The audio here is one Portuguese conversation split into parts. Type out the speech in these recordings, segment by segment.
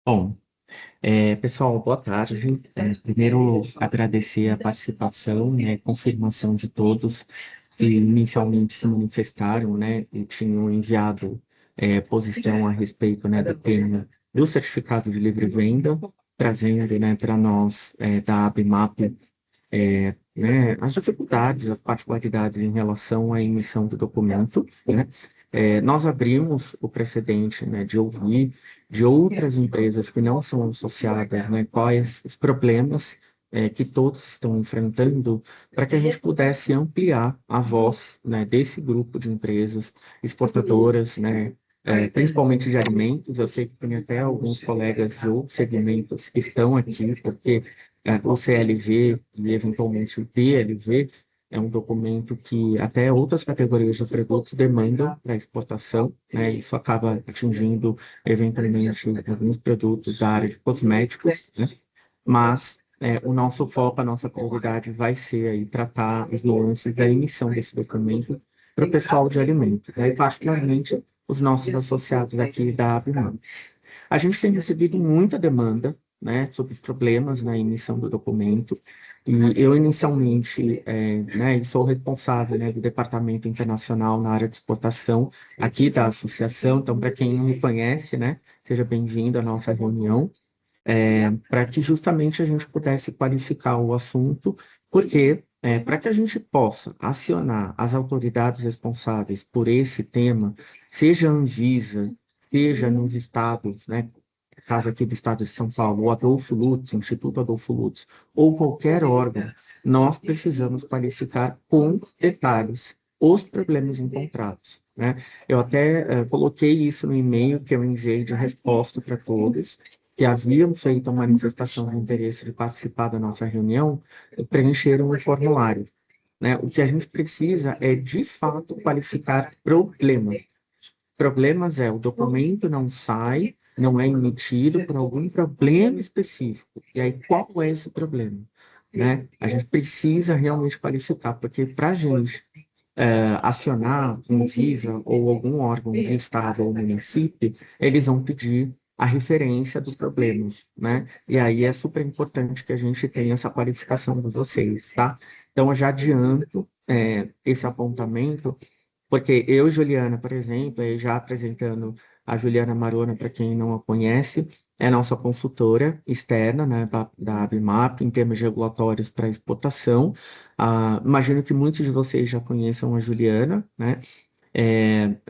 Bom, pessoal, boa tarde. Primeiro, agradecer a participação, né, confirmação de todos que inicialmente se manifestaram, né, e tinham enviado posição a respeito, né, do tema do certificado de livre venda, trazendo, né, para nós da ABMAP, né, as dificuldades, as particularidades em relação à emissão do documento, né? Nós abrimos o precedente, né, de ouvir de outras empresas que não são associadas, né, quais os problemas que todos estão enfrentando, para que a gente pudesse ampliar a voz, né, desse grupo de empresas exportadoras, né, principalmente de alimentos. Eu sei que tem até alguns colegas de outros segmentos que estão aqui, porque o CLV e eventualmente o DLV é um documento que até outras categorias de produtos demandam para exportação, né? Isso acaba atingindo eventualmente alguns produtos da área de cosméticos, né? Mas o nosso foco, a nossa prioridade vai ser aí tratar as nuances da emissão desse documento para o pessoal de alimentos, né? E particularmente os nossos associados aqui da ABMAN. A gente tem recebido muita demanda, né, sobre problemas na emissão do documento. E eu, inicialmente, né, sou responsável, né, do Departamento Internacional na área de exportação aqui da associação. Então, para quem não me conhece, né, seja bem-vindo à nossa reunião, para que justamente a gente pudesse qualificar o assunto, porque para que a gente possa acionar as autoridades responsáveis por esse tema, seja a Anvisa, seja nos estados, né, caso aqui do estado de São Paulo, o Adolfo Lutz, Instituto Adolfo Lutz, ou qualquer órgão, nós precisamos qualificar com detalhes os problemas encontrados, né? Eu até coloquei isso no e-mail que eu enviei de resposta para todos, que haviam feito uma manifestação de interesse de participar da nossa reunião, preencheram o formulário, né? O que a gente precisa é, de fato, qualificar problemas. Problemas o documento não sai, não é emitido por algum problema específico. E aí, qual é esse problema? Né? A gente precisa realmente qualificar, porque para a gente acionar um Visa ou algum órgão de estado ou município, eles vão pedir a referência do problema, né? E aí é super importante que a gente tenha essa qualificação de vocês, tá? Então, eu já adianto esse apontamento, porque eu, Juliana, por exemplo, já apresentando a Juliana Marona, para quem não a conhece, é nossa consultora externa, né, da ABMAP, em termos regulatórios para exportação. Imagino que muitos de vocês já conheçam a Juliana, né?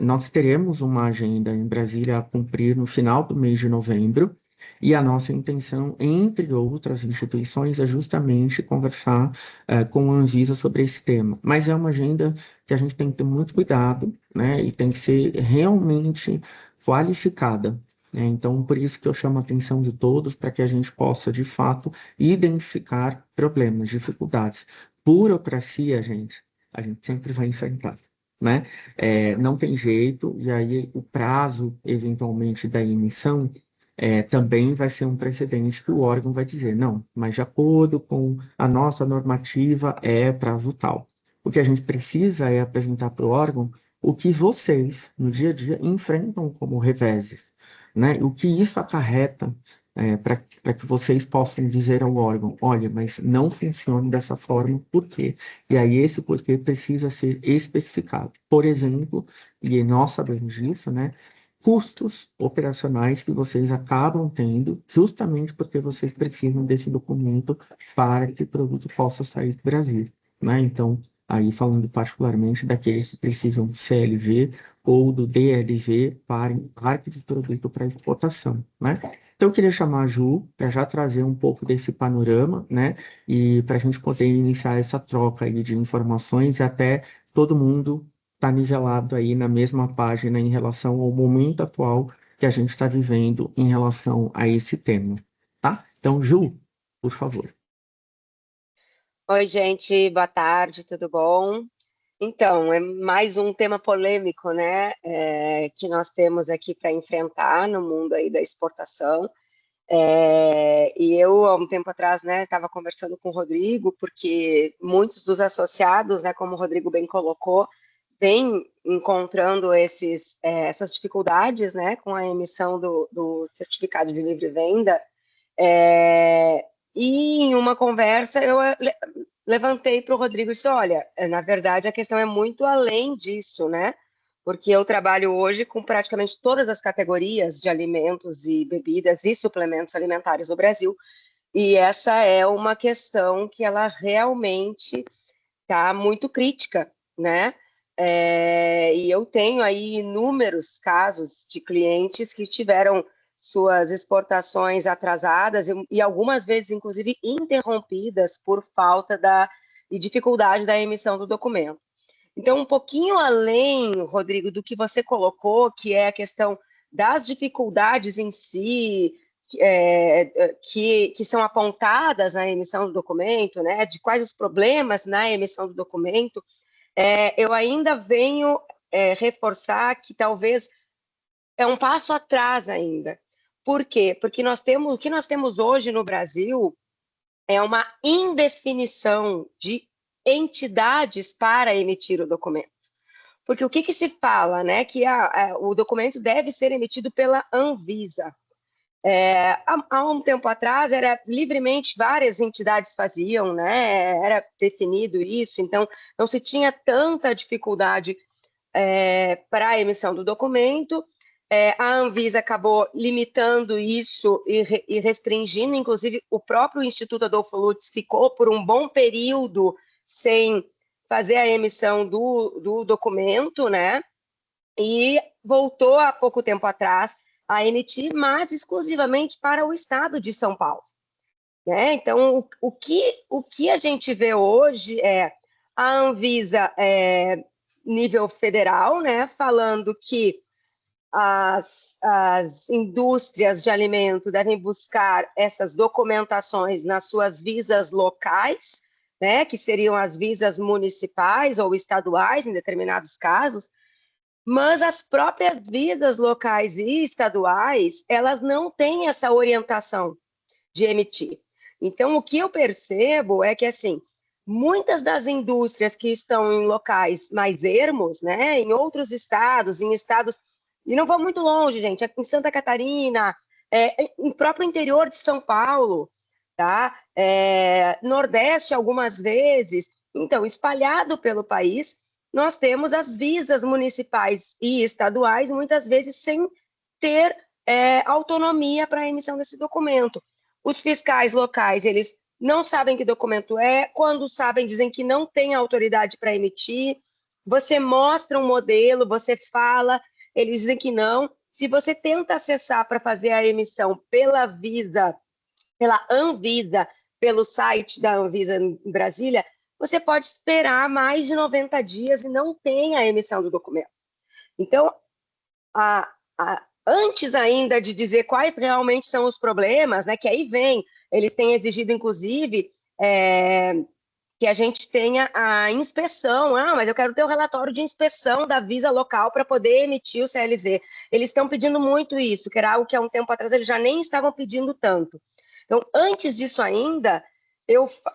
Nós teremos uma agenda em Brasília a cumprir no final do mês de novembro, e a nossa intenção, entre outras instituições, é justamente conversar com a Anvisa sobre esse tema. Mas é uma agenda que a gente tem que ter muito cuidado, né? E tem que ser realmente qualificada, né? Então, por isso que eu chamo a atenção de todos, para que a gente possa, de fato, identificar problemas, dificuldades. Burocracia, gente, a gente sempre vai enfrentar, né? Não tem jeito, e aí o prazo, eventualmente, da emissão também vai ser um precedente que o órgão vai dizer, não, mas de acordo com a nossa normativa é prazo tal. O que a gente precisa é apresentar para o órgão o que vocês, no dia a dia, enfrentam como reveses, né? O que isso acarreta para que vocês possam dizer ao órgão, olha, mas não funciona dessa forma, por quê? E aí esse porquê precisa ser especificado. Por exemplo, e nós sabemos disso, né? Custos operacionais que vocês acabam tendo, justamente porque vocês precisam desse documento para que o produto possa sair do Brasil, né? Então, aí falando particularmente daqueles que precisam do CLV ou do DLV para embarque de produto para exportação, né? Então, eu queria chamar a Ju para já trazer um pouco desse panorama, né? E para a gente poder iniciar essa troca aí de informações e até todo mundo está nivelado aí na mesma página em relação ao momento atual que a gente está vivendo em relação a esse tema, tá? Então, Ju, por favor. Oi, gente, boa tarde, tudo bom? Então, é mais um tema polêmico, né, que nós temos aqui para enfrentar no mundo aí da exportação. E eu, há um tempo atrás, né, estava conversando com o Rodrigo, porque muitos dos associados, né, como o Rodrigo bem colocou, vem encontrando essas dificuldades, né, com a emissão do certificado de livre venda. E em uma conversa eu levantei para o Rodrigo e disse, olha, na verdade a questão é muito além disso, né? Porque eu trabalho hoje com praticamente todas as categorias de alimentos e bebidas e suplementos alimentares no Brasil, e essa é uma questão que ela realmente está muito crítica, né? E eu tenho aí inúmeros casos de clientes que tiveram suas exportações atrasadas e algumas vezes, inclusive, interrompidas por falta e dificuldade da emissão do documento. Então, um pouquinho além, Rodrigo, do que você colocou, que é a questão das dificuldades em si, que são apontadas na emissão do documento, né, de quais os problemas na emissão do documento, eu ainda venho reforçar que talvez é um passo atrás ainda. Por quê? Porque o que nós temos hoje no Brasil é uma indefinição de entidades para emitir o documento. Porque o que se fala, né? Que o documento deve ser emitido pela Anvisa. Há um tempo atrás, era livremente, várias entidades faziam, né? Era definido isso, então não se tinha tanta dificuldade para a emissão do documento. A Anvisa acabou limitando isso e restringindo, inclusive o próprio Instituto Adolfo Lutz ficou por um bom período sem fazer a emissão do documento, né? E voltou há pouco tempo atrás a emitir, mas exclusivamente para o estado de São Paulo, né? Então, o que a gente vê hoje é a Anvisa nível federal, né, falando que as indústrias de alimento devem buscar essas documentações nas suas visas locais, né, que seriam as visas municipais ou estaduais, em determinados casos, mas as próprias visas locais e estaduais, elas não têm essa orientação de emitir. Então, o que eu percebo é que, assim, muitas das indústrias que estão em locais mais ermos, né, em outros estados, e não vou muito longe, gente, em Santa Catarina, em próprio interior de São Paulo, tá? Nordeste algumas vezes, então, espalhado pelo país, nós temos as visas municipais e estaduais, muitas vezes sem ter autonomia para a emissão desse documento. Os fiscais locais, eles não sabem que documento é, quando sabem, dizem que não tem autoridade para emitir. Você mostra um modelo, você fala, eles dizem que não. Se você tenta acessar para fazer a emissão pela Anvisa, pelo site da Anvisa em Brasília, você pode esperar mais de 90 dias e não tem a emissão do documento. Então, antes ainda de dizer quais realmente são os problemas, né, que aí vem, eles têm exigido, inclusive, que a gente tenha a inspeção. Mas eu quero ter o relatório de inspeção da Visa local para poder emitir o CLV. Eles estão pedindo muito isso, que era algo que há um tempo atrás eles já nem estavam pedindo tanto. Então, antes disso ainda,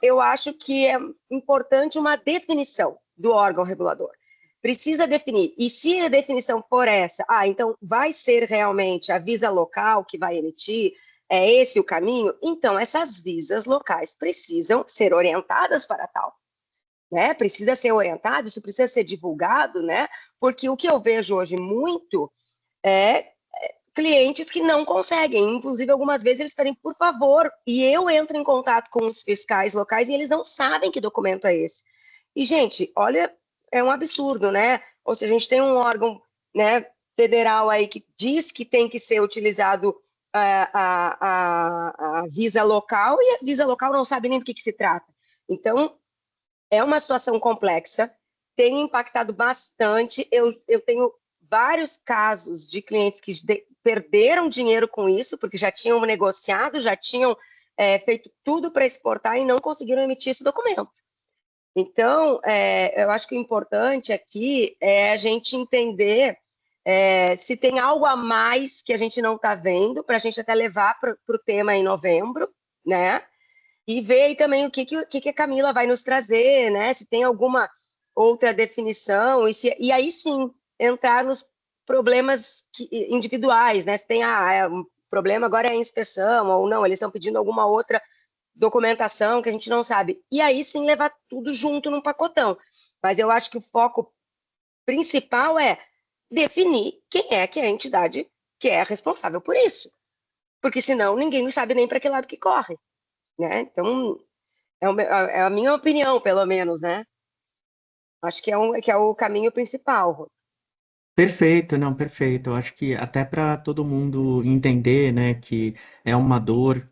eu acho que é importante uma definição do órgão regulador. Precisa definir. E se a definição for essa, então vai ser realmente a Visa local que vai emitir, é esse o caminho? Então, essas visas locais precisam ser orientadas para tal, né? Precisa ser orientado, isso precisa ser divulgado, né? Porque o que eu vejo hoje muito é clientes que não conseguem, inclusive algumas vezes eles pedem por favor, e eu entro em contato com os fiscais locais e eles não sabem que documento é esse. E, gente, olha, é um absurdo, né? Ou seja, a gente tem um órgão, né, federal aí que diz que tem que ser utilizado a Visa local e a Visa local não sabe nem do que se trata. Então, é uma situação complexa, tem impactado bastante. Eu tenho vários casos de clientes que perderam dinheiro com isso, porque já tinham negociado, já tinham feito tudo para exportar e não conseguiram emitir esse documento. Então, eu acho que o importante aqui é a gente entender se tem algo a mais que a gente não está vendo, para a gente até levar para o tema em novembro, né? E ver aí também o que a Camila vai nos trazer, né? Se tem alguma outra definição, e aí sim entrar nos problemas individuais, né? Se tem um problema agora é a inspeção, ou não, eles estão pedindo alguma outra documentação que a gente não sabe. E aí sim levar tudo junto num pacotão. Mas eu acho que o foco principal é definir quem é que é a entidade que é responsável por isso. Porque senão ninguém sabe nem para que lado que corre, né? Então, é a minha opinião, pelo menos, né? Acho que é o caminho principal. Perfeito, não, perfeito. Eu acho que até para todo mundo entender, né, que é uma dor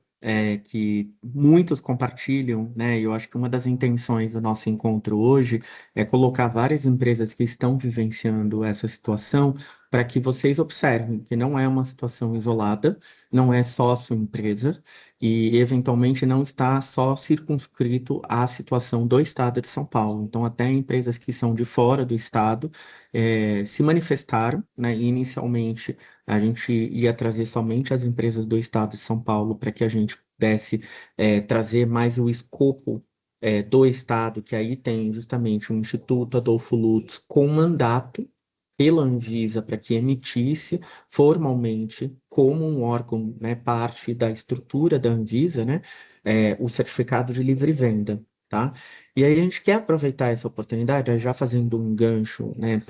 que muitos compartilham, né, e eu acho que uma das intenções do nosso encontro hoje é colocar várias empresas que estão vivenciando essa situação para que vocês observem que não é uma situação isolada, não é só a sua empresa e eventualmente não está só circunscrito à situação do estado de São Paulo. Então, até empresas que são de fora do estado se manifestaram, né? E inicialmente a gente ia trazer somente as empresas do estado de São Paulo para que a gente pudesse trazer mais o escopo do estado, que aí tem justamente o Instituto Adolfo Lutz com mandato pela Anvisa para que emitisse formalmente, como um órgão, né, parte da estrutura da Anvisa, né, o certificado de livre venda. Tá? E aí a gente quer aproveitar essa oportunidade, já fazendo um gancho, né,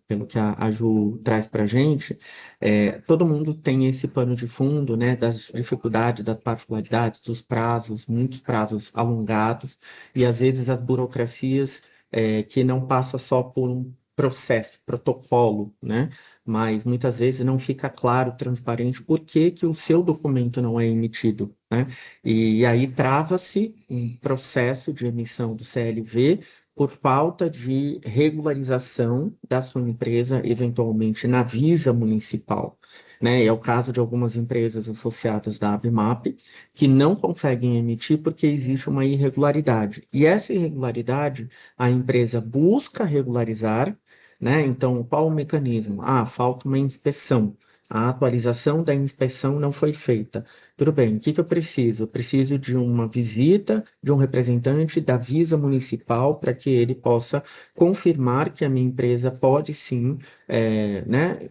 pelo que a Ju traz para a gente, todo mundo tem esse pano de fundo, né, das dificuldades, das particularidades, dos prazos, muitos prazos alongados, e às vezes as burocracias que não passa só por um processo, protocolo, né, mas muitas vezes não fica claro, transparente, por que que o seu documento não é emitido, né? E aí trava-se um processo de emissão do CLV por falta de regularização da sua empresa, eventualmente na Visa municipal. Né? É o caso de algumas empresas associadas da ABMAP que não conseguem emitir porque existe uma irregularidade. E essa irregularidade a empresa busca regularizar, né? Então, qual o mecanismo? Ah, falta uma inspeção. A atualização da inspeção não foi feita. Tudo bem, o que que eu preciso? Eu preciso de uma visita de um representante da Visa Municipal para que ele possa confirmar que a minha empresa pode sim, né,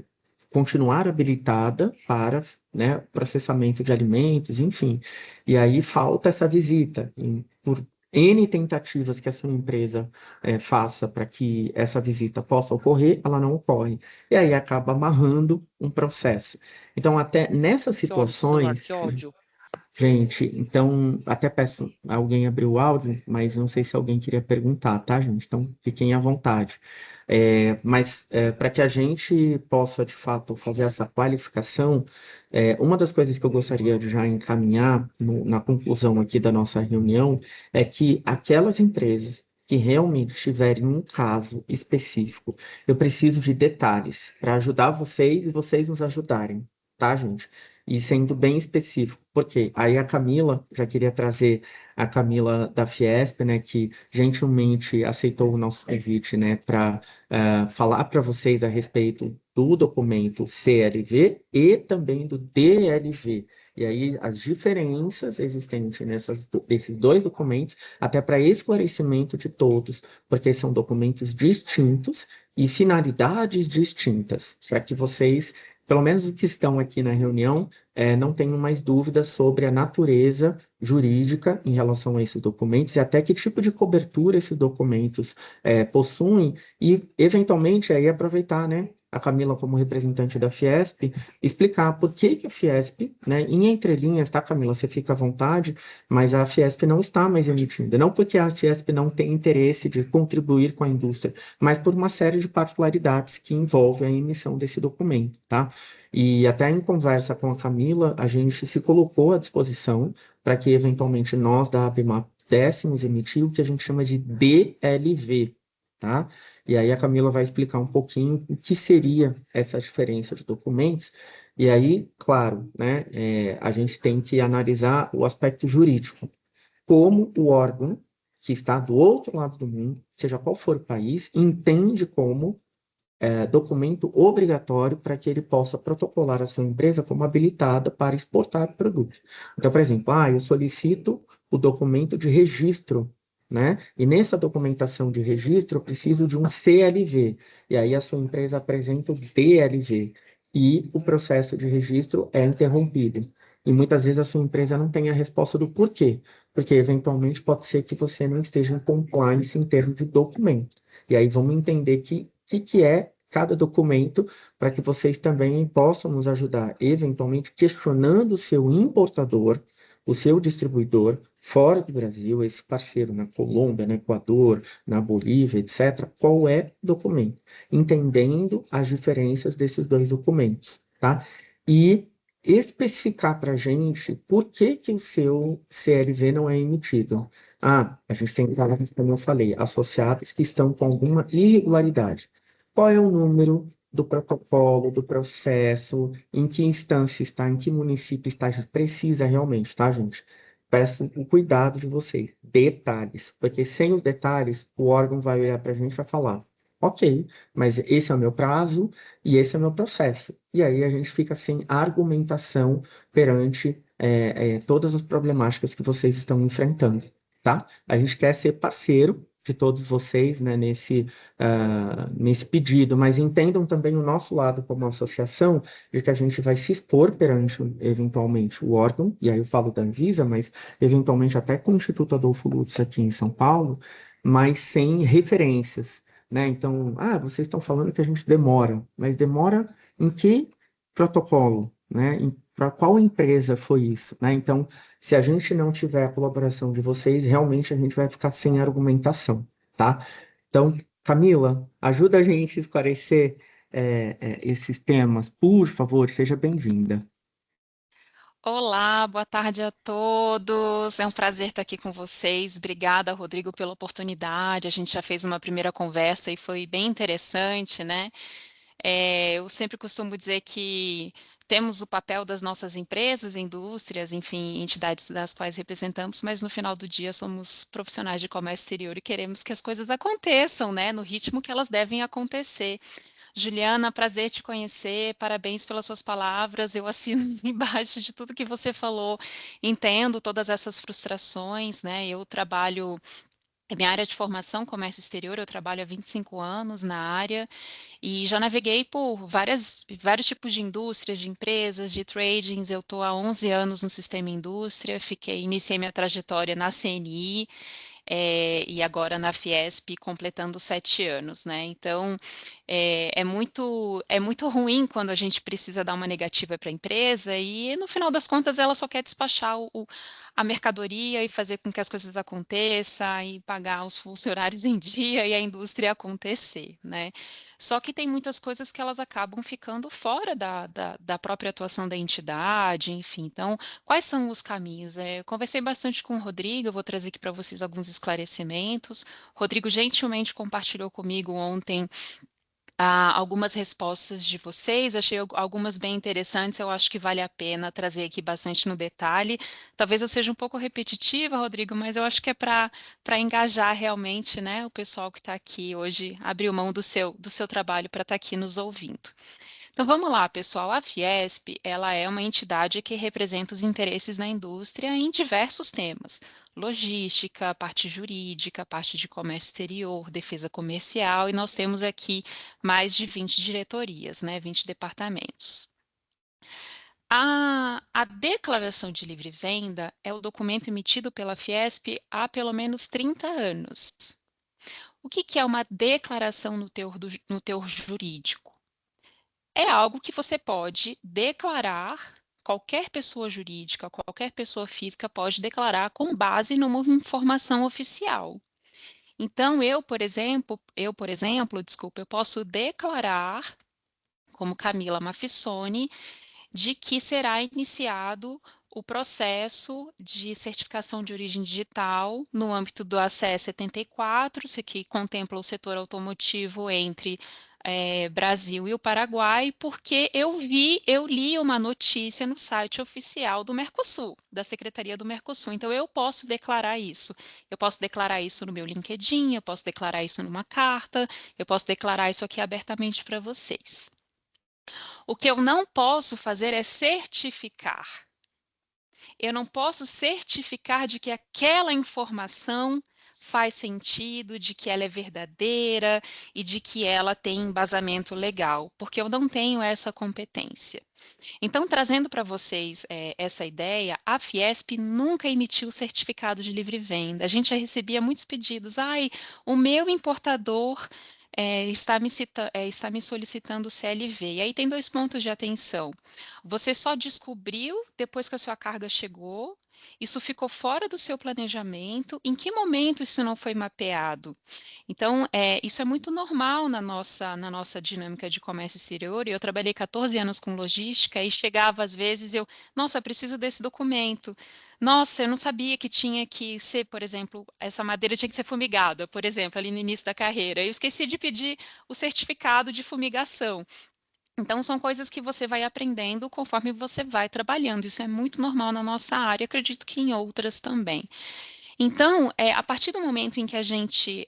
continuar habilitada para, né, processamento de alimentos, enfim. E aí falta essa visita. E por N tentativas que a sua empresa faça para que essa visita possa ocorrer, ela não ocorre. E aí acaba amarrando um processo. Então, até nessas Que ódio, celular, situações, que ódio. gente, então até peço alguém abrir o áudio, mas não sei se alguém queria perguntar, tá, gente? Então fiquem à vontade. Mas para que a gente possa de fato fazer essa qualificação, uma das coisas que eu gostaria de já encaminhar na conclusão aqui da nossa reunião é que aquelas empresas que realmente tiverem um caso específico, eu preciso de detalhes para ajudar vocês e vocês nos ajudarem, tá, gente? E sendo bem específico, porque aí a Camila, já queria trazer a Camila da Fiesp, né, que gentilmente aceitou o nosso convite, né, para falar para vocês a respeito do documento CLV e também do DLV. E aí as diferenças existentes nesses dois documentos, até para esclarecimento de todos, porque são documentos distintos e finalidades distintas, para que vocês, pelo menos os que estão aqui na reunião, não tenham mais dúvidas sobre a natureza jurídica em relação a esses documentos e até que tipo de cobertura esses documentos possuem e, eventualmente, aí aproveitar, né, a Camila como representante da Fiesp, explicar por que que a Fiesp, né, em entrelinhas, tá, Camila, você fica à vontade, mas a Fiesp não está mais emitindo, não porque a Fiesp não tem interesse de contribuir com a indústria, mas por uma série de particularidades que envolvem a emissão desse documento, tá? E até em conversa com a Camila, a gente se colocou à disposição para que, eventualmente, nós da ABMAP pudéssemos emitir o que a gente chama de DLV, tá? E aí a Camila vai explicar um pouquinho o que seria essa diferença de documentos. E aí, claro, né, a gente tem que analisar o aspecto jurídico. Como o órgão que está do outro lado do mundo, seja qual for o país, entende como documento obrigatório para que ele possa protocolar a sua empresa como habilitada para exportar produtos. Então, por exemplo, eu solicito o documento de registro né? E nessa documentação de registro, eu preciso de um CLV. E aí a sua empresa apresenta o DLV. E o processo de registro é interrompido. E muitas vezes a sua empresa não tem a resposta do porquê. Porque eventualmente pode ser que você não esteja em compliance em termos de documento. E aí vamos entender que é cada documento para que vocês também possam nos ajudar, eventualmente questionando o seu importador, o seu distribuidor fora do Brasil, esse parceiro na Colômbia, no Equador, na Bolívia, etc., qual é o documento, entendendo as diferenças desses dois documentos, tá? E especificar para a gente por que que o seu CLV não é emitido. Ah, a gente tem vagas, como eu falei, associadas que estão com alguma irregularidade. Qual é o número do protocolo, do processo, em que instância está, em que município está, precisa realmente, tá, gente? Peço o cuidado de vocês. Detalhes, porque sem os detalhes, o órgão vai olhar para a gente e vai falar: ok, mas esse é o meu prazo e esse é o meu processo. E aí a gente fica sem argumentação perante todas as problemáticas que vocês estão enfrentando, tá? A gente quer ser parceiro de todos vocês, né, nesse pedido, mas entendam também o nosso lado como associação, de que a gente vai se expor perante, eventualmente, o órgão, e aí eu falo da Anvisa, mas eventualmente até com o Instituto Adolfo Lutz aqui em São Paulo, mas sem referências, né? Então, vocês estão falando que a gente demora, mas demora em que protocolo, né? Para qual empresa foi isso, né? Então, se a gente não tiver a colaboração de vocês, realmente a gente vai ficar sem argumentação, tá? Então, Camila, ajuda a gente a esclarecer esses temas, por favor, seja bem-vinda. Olá, boa tarde a todos. É um prazer estar aqui com vocês. Obrigada, Rodrigo, pela oportunidade. A gente já fez uma primeira conversa e foi bem interessante, né? Eu sempre costumo dizer que temos o papel das nossas empresas, indústrias, enfim, entidades das quais representamos, mas no final do dia somos profissionais de comércio exterior e queremos que as coisas aconteçam, né, no ritmo que elas devem acontecer. Juliana, prazer te conhecer, parabéns pelas suas palavras. Eu assino embaixo de tudo que você falou, entendo todas essas frustrações, né? Eu trabalho, é minha área de formação, comércio exterior, eu trabalho há 25 anos na área e já naveguei por vários tipos de indústrias, de empresas, de tradings. Eu estou há 11 anos no sistema indústria, iniciei minha trajetória na CNI, e agora na Fiesp, completando 7 anos, né? Então, é muito ruim quando a gente precisa dar uma negativa para a empresa e, no final das contas, ela só quer despachar a mercadoria e fazer com que as coisas aconteçam e pagar os funcionários em dia e a indústria acontecer, né? Só que tem muitas coisas que elas acabam ficando fora da própria atuação da entidade, enfim. Então, quais são os caminhos? Eu conversei bastante com o Rodrigo, eu vou trazer aqui para vocês alguns esclarecimentos. Rodrigo gentilmente compartilhou comigo ontem algumas respostas de vocês, achei algumas bem interessantes, eu acho que vale a pena trazer aqui bastante no detalhe. Talvez eu seja um pouco repetitiva, Rodrigo, mas eu acho que é para engajar realmente, né, o pessoal que está aqui hoje, abriu mão do seu trabalho para estar aqui nos ouvindo. Então vamos lá, pessoal. A Fiesp, ela é uma entidade que representa os interesses da indústria em diversos temas: logística, parte jurídica, parte de comércio exterior, defesa comercial, e nós temos aqui mais de 20 diretorias, né, 20 departamentos. A declaração de livre venda é o documento emitido pela Fiesp há pelo menos 30 anos. O que é uma declaração no teor jurídico? É algo que você pode declarar, qualquer pessoa jurídica, qualquer pessoa física pode declarar com base numa informação oficial. Então, desculpa, eu posso declarar, como Camila Mafissoni, de que será iniciado o processo de certificação de origem digital no âmbito do ACE 74, que contempla o setor automotivo entre Brasil e o Paraguai, porque eu li uma notícia no site oficial do Mercosul, da Secretaria do Mercosul. Então, eu posso declarar isso. Eu posso declarar isso no meu LinkedIn, eu posso declarar isso numa carta, eu posso declarar isso aqui abertamente para vocês. O que eu não posso fazer é certificar. Eu não posso certificar de que aquela informação faz sentido, de que ela é verdadeira e de que ela tem embasamento legal, porque eu não tenho essa competência. Então, trazendo para vocês essa ideia, a Fiesp nunca emitiu certificado de livre venda. A gente já recebia muitos pedidos. Ai, o meu importador está me solicitando o CLV. E aí tem 2 pontos de atenção. Você só descobriu depois que a sua carga chegou? Isso ficou fora do seu planejamento? Em que momento isso não foi mapeado? Então, isso é muito normal na nossa dinâmica de comércio exterior. E eu trabalhei 14 anos com logística e chegava às vezes nossa, preciso desse documento. Nossa, eu não sabia que tinha que ser, por exemplo, essa madeira tinha que ser fumigada, por exemplo, ali no início da carreira. Eu esqueci de pedir o certificado de fumigação. Então, são coisas que você vai aprendendo conforme você vai trabalhando. Isso é muito normal na nossa área, acredito que em outras também. Então, a partir do momento em que a gente,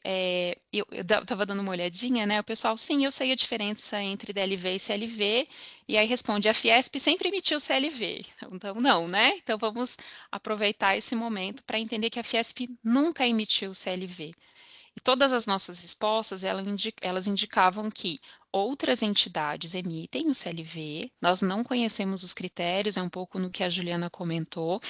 eu estava dando uma olhadinha, né? O pessoal, sim, eu sei a diferença entre DLV e CLV, e aí responde, a Fiesp sempre emitiu CLV. Então, não, né? Então, vamos aproveitar esse momento para entender que a Fiesp nunca emitiu CLV. E todas as nossas respostas, elas indicavam que outras entidades emitem o CLV, nós não conhecemos os critérios, é um pouco no que a Juliana comentou,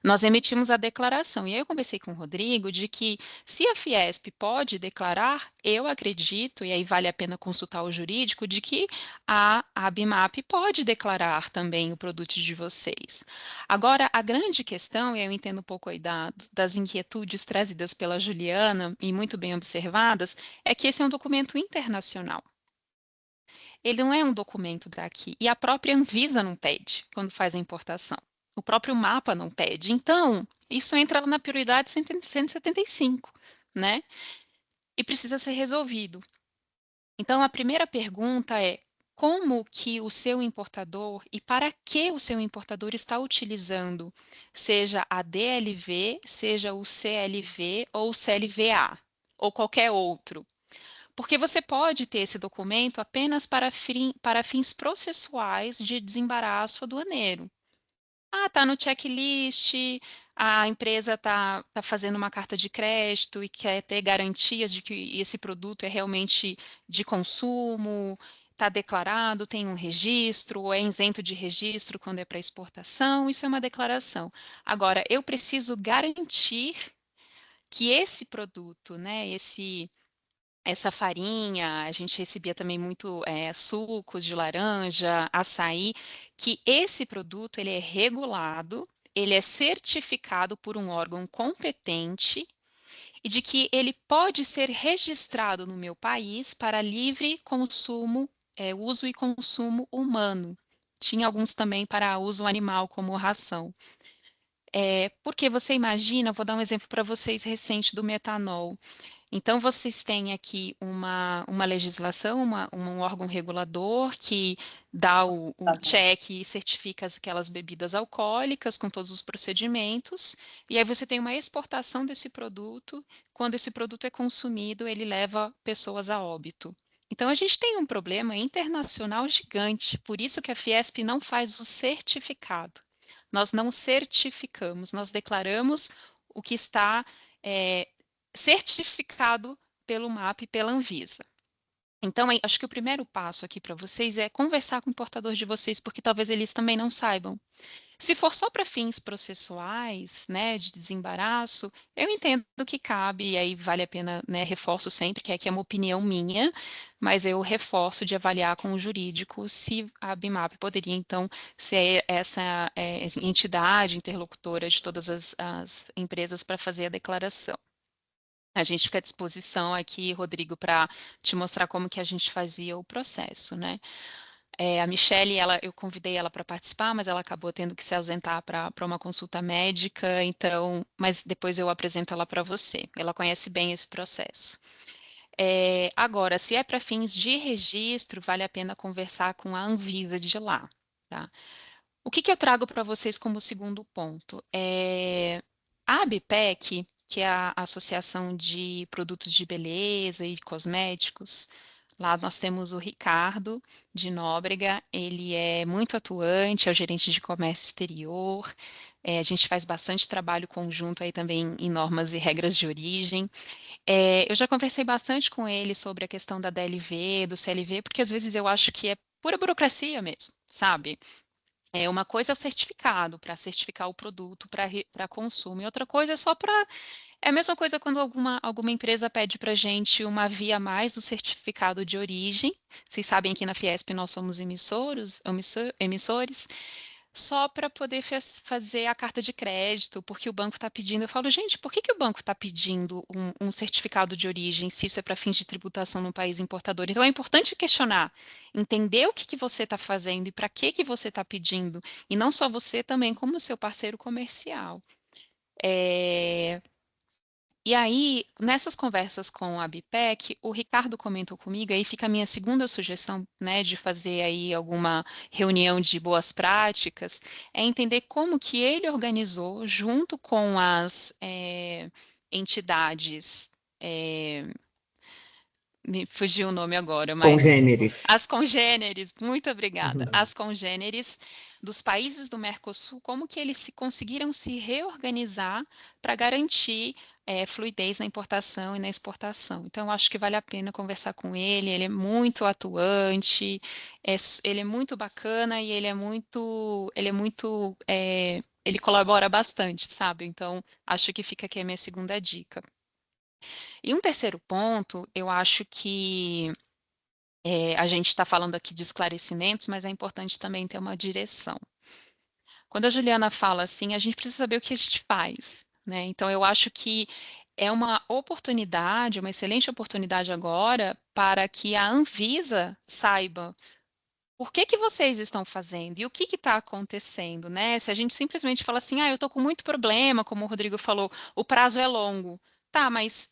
nós emitimos a declaração. E aí eu conversei com o Rodrigo de que se a Fiesp pode declarar, eu acredito, e aí vale a pena consultar o jurídico, de que a ABMAP pode declarar também o produto de vocês. Agora, a grande questão, e eu entendo um pouco aí das inquietudes trazidas pela Juliana, e muito bem observadas, é que esse é um documento internacional. Ele não é um documento daqui. E a própria Anvisa não pede quando faz a importação. O próprio mapa não pede. Então, isso entra na prioridade 175, né? E precisa ser resolvido. Então, a primeira pergunta é: como que o seu importador e para que o seu importador está utilizando, seja a DLV, seja o CLV ou o CLVA, ou qualquer outro? Porque você pode ter esse documento apenas para fins processuais de desembaraço aduaneiro. Ah, está no checklist, a empresa está fazendo uma carta de crédito e quer ter garantias de que esse produto é realmente de consumo, está declarado, tem um registro, ou é isento de registro quando é para exportação, isso é uma declaração. Agora, eu preciso garantir que esse produto, né, essa farinha, a gente recebia também muito sucos de laranja, açaí, que esse produto ele é regulado, ele é certificado por um órgão competente e de que ele pode ser registrado no meu país para livre consumo, uso e consumo humano. Tinha alguns também para uso animal, como ração. Porque você imagina, vou dar um exemplo para vocês recente do metanol. Então, vocês têm aqui uma legislação, um órgão regulador que dá o check e certifica aquelas bebidas alcoólicas com todos os procedimentos, e aí você tem uma exportação desse produto. Quando esse produto é consumido, ele leva pessoas a óbito. Então, a gente tem um problema internacional gigante, por isso que a Fiesp não faz o certificado. Nós não certificamos, nós declaramos o que está certificado pelo MAP e pela Anvisa. Então, acho que o primeiro passo aqui para vocês é conversar com o importador de vocês, porque talvez eles também não saibam. Se for só para fins processuais, né, de desembaraço, eu entendo que cabe, e aí vale a pena, né, reforço sempre, que aqui é uma opinião minha, mas eu reforço de avaliar com o jurídico se a BIMAP poderia, então, ser essa entidade interlocutora de todas as empresas para fazer a declaração. A gente fica à disposição aqui, Rodrigo, para te mostrar como que a gente fazia o processo, né? A Michelle, eu convidei ela para participar, mas ela acabou tendo que se ausentar para uma consulta médica, então, mas depois eu apresento ela para você. Ela conhece bem esse processo. Agora, se é para fins de registro, vale a pena conversar com a Anvisa de lá, tá? O que eu trago para vocês como segundo ponto? A ABPEC, que é a Associação de Produtos de Beleza e Cosméticos, lá nós temos o Ricardo de Nóbrega, ele é muito atuante, é o gerente de comércio exterior, A gente faz bastante trabalho conjunto aí também em normas e regras de origem. Eu já conversei bastante com ele sobre a questão da DLV, do CLV, porque às vezes eu acho que é pura burocracia mesmo, sabe? Uma coisa é o certificado, para certificar o produto para consumo, e outra coisa é só para. É a mesma coisa quando alguma empresa pede para a gente uma via a mais do certificado de origem. Vocês sabem que na Fiesp nós somos emissores, só para poder fazer a carta de crédito, porque o banco está pedindo. Eu falo, gente, por que que o banco está pedindo um certificado de origem se isso é para fins de tributação no país importador? Então é importante questionar, entender o que que você está fazendo e para que você está pedindo, e não só você também, como seu parceiro comercial. É, E aí, nessas conversas com a BIPEC, o Ricardo comentou comigo, aí fica a minha segunda sugestão, né, de fazer aí alguma reunião de boas práticas, é entender como que ele organizou, junto com as entidades, eh, me fugiu o nome agora, mas Congêneres. as congêneres, muito obrigada, Uhum. as congêneres dos países do Mercosul, como que eles se conseguiram se reorganizar para garantir fluidez na importação e na exportação. Então, eu acho que vale a pena conversar com ele é muito atuante, ele é muito bacana e ele colabora bastante, sabe? Então, acho que fica aqui a minha segunda dica. E um terceiro ponto, eu acho que a gente está falando aqui de esclarecimentos, mas é importante também ter uma direção. Quando a Juliana fala assim, a gente precisa saber o que a gente faz, né? Então, eu acho que é uma oportunidade, uma excelente oportunidade agora para que a Anvisa saiba por que que vocês estão fazendo e o que está acontecendo, né? Se a gente simplesmente fala assim, eu estou com muito problema, como o Rodrigo falou, o prazo é longo. Tá, mas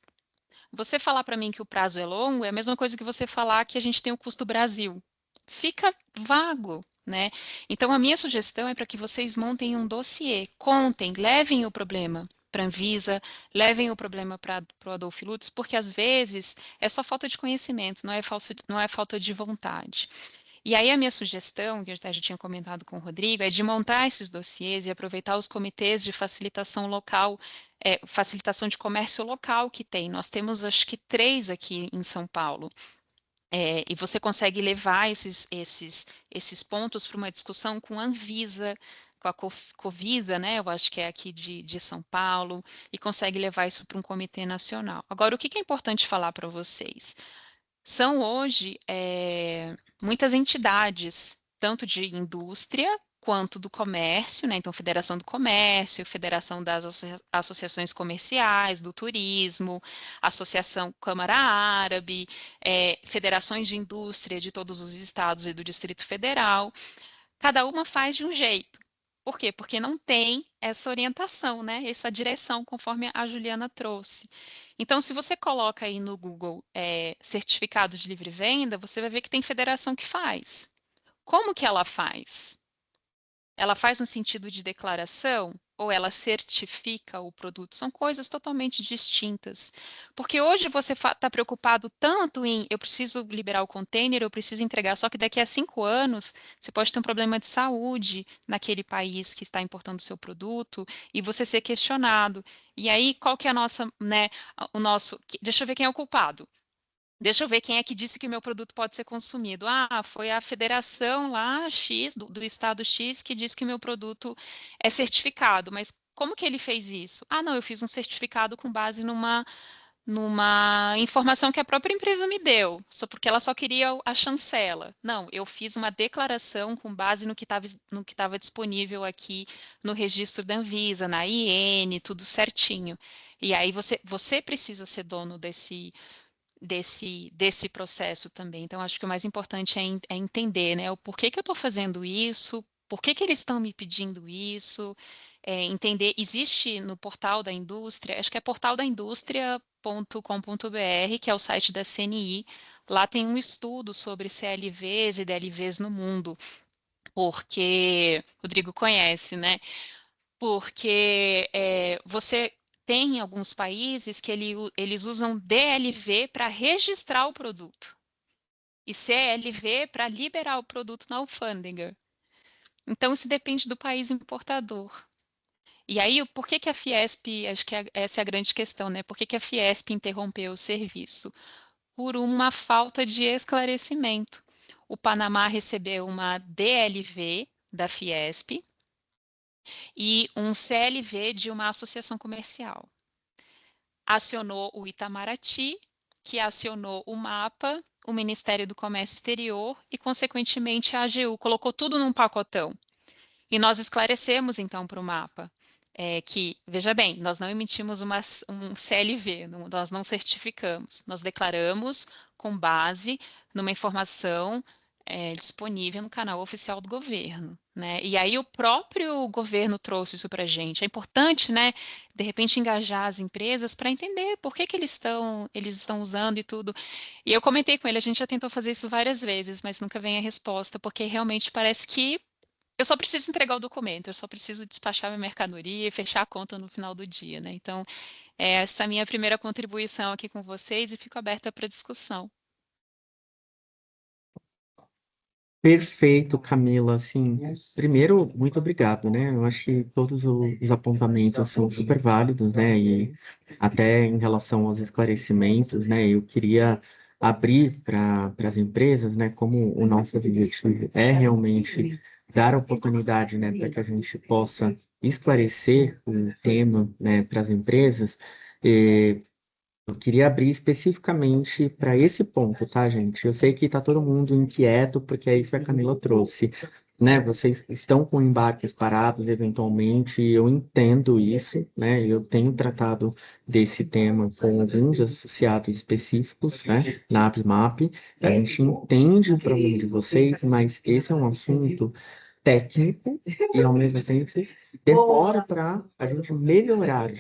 você falar para mim que o prazo é longo é a mesma coisa que você falar que a gente tem o custo Brasil. Fica vago, né? Então, a minha sugestão é para que vocês montem um dossiê, contem, levem o problema para a Anvisa, levem o problema para o Adolfo Lutz, porque às vezes é só falta de conhecimento, não é falta de vontade. E aí a minha sugestão, que eu até já tinha comentado com o Rodrigo, é de montar esses dossiês e aproveitar os comitês de facilitação local, facilitação de comércio local que tem. Nós temos acho que 3 aqui em São Paulo. E você consegue levar esses pontos para uma discussão com a Anvisa, com a Covisa, né? Eu acho que é aqui de São Paulo, e consegue levar isso para um comitê nacional. Agora, o que é importante falar para vocês? São hoje muitas entidades, tanto de indústria quanto do comércio, né? Então, Federação do Comércio, Federação das Associações Comerciais, do Turismo, Associação Câmara Árabe, federações de indústria de todos os estados e do Distrito Federal. Cada uma faz de um jeito. Por quê? Porque não tem essa orientação, né? Essa direção, conforme a Juliana trouxe. Então, se você coloca aí no Google certificados de livre venda, você vai ver que tem federação que faz. Como que ela faz? Ela faz no sentido de declaração ou ela certifica o produto? São coisas totalmente distintas. Porque hoje você está preocupado tanto em eu preciso liberar o container, eu preciso entregar, só que daqui a 5 anos você pode ter um problema de saúde naquele país que está importando o seu produto e você ser questionado. E aí, qual que é a nossa, né, o nosso. Deixa eu ver quem é o culpado. Deixa eu ver quem é que disse que o meu produto pode ser consumido. Foi a federação lá X, do estado X, que disse que o meu produto é certificado. Mas como que ele fez isso? Não, eu fiz um certificado com base numa informação que a própria empresa me deu, só porque ela só queria a chancela. Não, eu fiz uma declaração com base no que estava disponível aqui no registro da Anvisa, na IN, tudo certinho. E aí você precisa ser dono desse processo também. Então, acho que o mais importante é entender, né, o porquê que eu estou fazendo isso, por que que eles estão me pedindo isso, entender, existe no portal da indústria, acho que é portaldaindustria.com.br, que é o site da CNI, lá tem um estudo sobre CLVs e DLVs no mundo, porque Rodrigo conhece, né? Porque você tem alguns países que eles usam DLV para registrar o produto e CLV para liberar o produto na alfândega. Então, isso depende do país importador. E aí, por que que a Fiesp, acho que essa é a grande questão, né? Por que que a Fiesp interrompeu o serviço? Por uma falta de esclarecimento. O Panamá recebeu uma DLV da Fiesp e um CLV de uma associação comercial. Acionou o Itamaraty, que acionou o MAPA, o Ministério do Comércio Exterior e, consequentemente, a AGU. Colocou tudo num pacotão. E nós esclarecemos, então, para o MAPA que, veja bem, nós não emitimos um CLV, nós não certificamos, nós declaramos com base numa informação disponível no canal oficial do governo, né? E aí o próprio governo trouxe isso para a gente. É importante, né, de repente engajar as empresas para entender por que que eles estão usando e tudo. E eu comentei com ele, a gente já tentou fazer isso várias vezes, mas nunca vem a resposta, porque realmente parece que eu só preciso entregar o documento, eu só preciso despachar minha mercadoria e fechar a conta no final do dia, né? Então, essa é a minha primeira contribuição aqui com vocês e fico aberta para discussão. Perfeito, Camila. Assim, primeiro, muito obrigado, né? Eu acho que todos os apontamentos são super válidos, né? E até em relação aos esclarecimentos, né? Eu queria abrir para as empresas, né? Como o nosso objetivo é realmente dar oportunidade, né? Para que a gente possa esclarecer o tema, né? Para as empresas. Eu queria abrir especificamente para esse ponto, tá, gente? Eu sei que está todo mundo inquieto, porque é isso que a Camila trouxe, né? Vocês estão com embarques parados eventualmente, eu entendo isso, né? Eu tenho tratado desse tema com alguns associados específicos, né? Na ABMAP. A gente entende o problema de vocês, mas esse é um assunto técnico e, ao mesmo tempo, demora para a gente melhorar,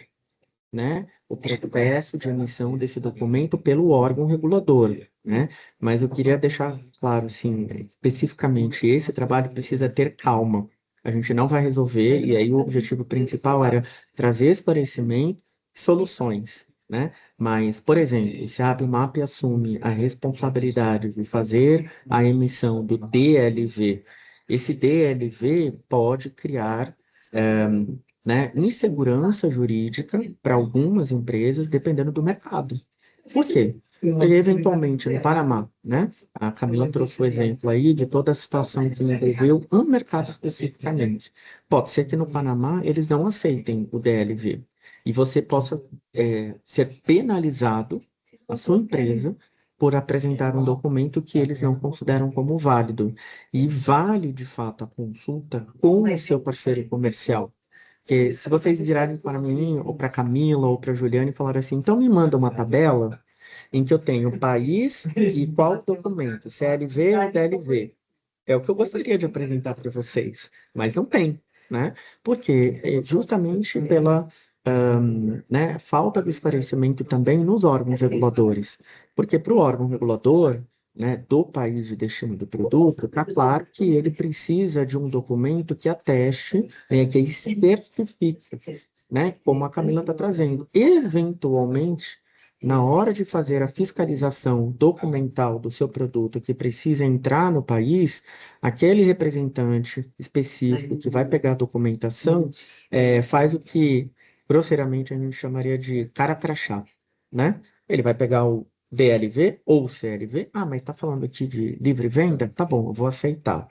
né, o processo de emissão desse documento pelo órgão regulador, né? Mas eu queria deixar claro, assim, especificamente, esse trabalho precisa ter calma. A gente não vai resolver, e aí o objetivo principal era trazer esclarecimento e soluções, né? Mas, por exemplo, se a ABMAP assume a responsabilidade de fazer a emissão do DLV, esse DLV pode criar né, insegurança jurídica para algumas empresas, dependendo do mercado. Por quê? Porque, eventualmente, no Panamá, né, a Camila trouxe o exemplo aí de toda a situação que envolveu um mercado especificamente. Pode ser que no Panamá eles não aceitem o DLV e você possa ser penalizado, a sua empresa, por apresentar um documento que eles não consideram como válido. E vale, de fato, a consulta com o seu parceiro comercial. Porque se vocês virarem para mim, ou para Camila, ou para Juliane e falarem assim, então me manda uma tabela em que eu tenho o país e qual documento, CLV ou DLV. É o que eu gostaria de apresentar para vocês, mas não tem, né? Porque justamente pela né, falta de esclarecimento também nos órgãos reguladores. Porque para o órgão regulador, né, do país de destino do produto, está claro que ele precisa de um documento que ateste, né, que certifique, né, como a Camila está trazendo. Eventualmente, na hora de fazer a fiscalização documental do seu produto que precisa entrar no país, aquele representante específico que vai pegar a documentação faz o que grosseiramente a gente chamaria de cara crachá, né? Ele vai pegar o DLV ou o CLV. Ah, mas está falando aqui de livre venda? Tá bom, eu vou aceitar.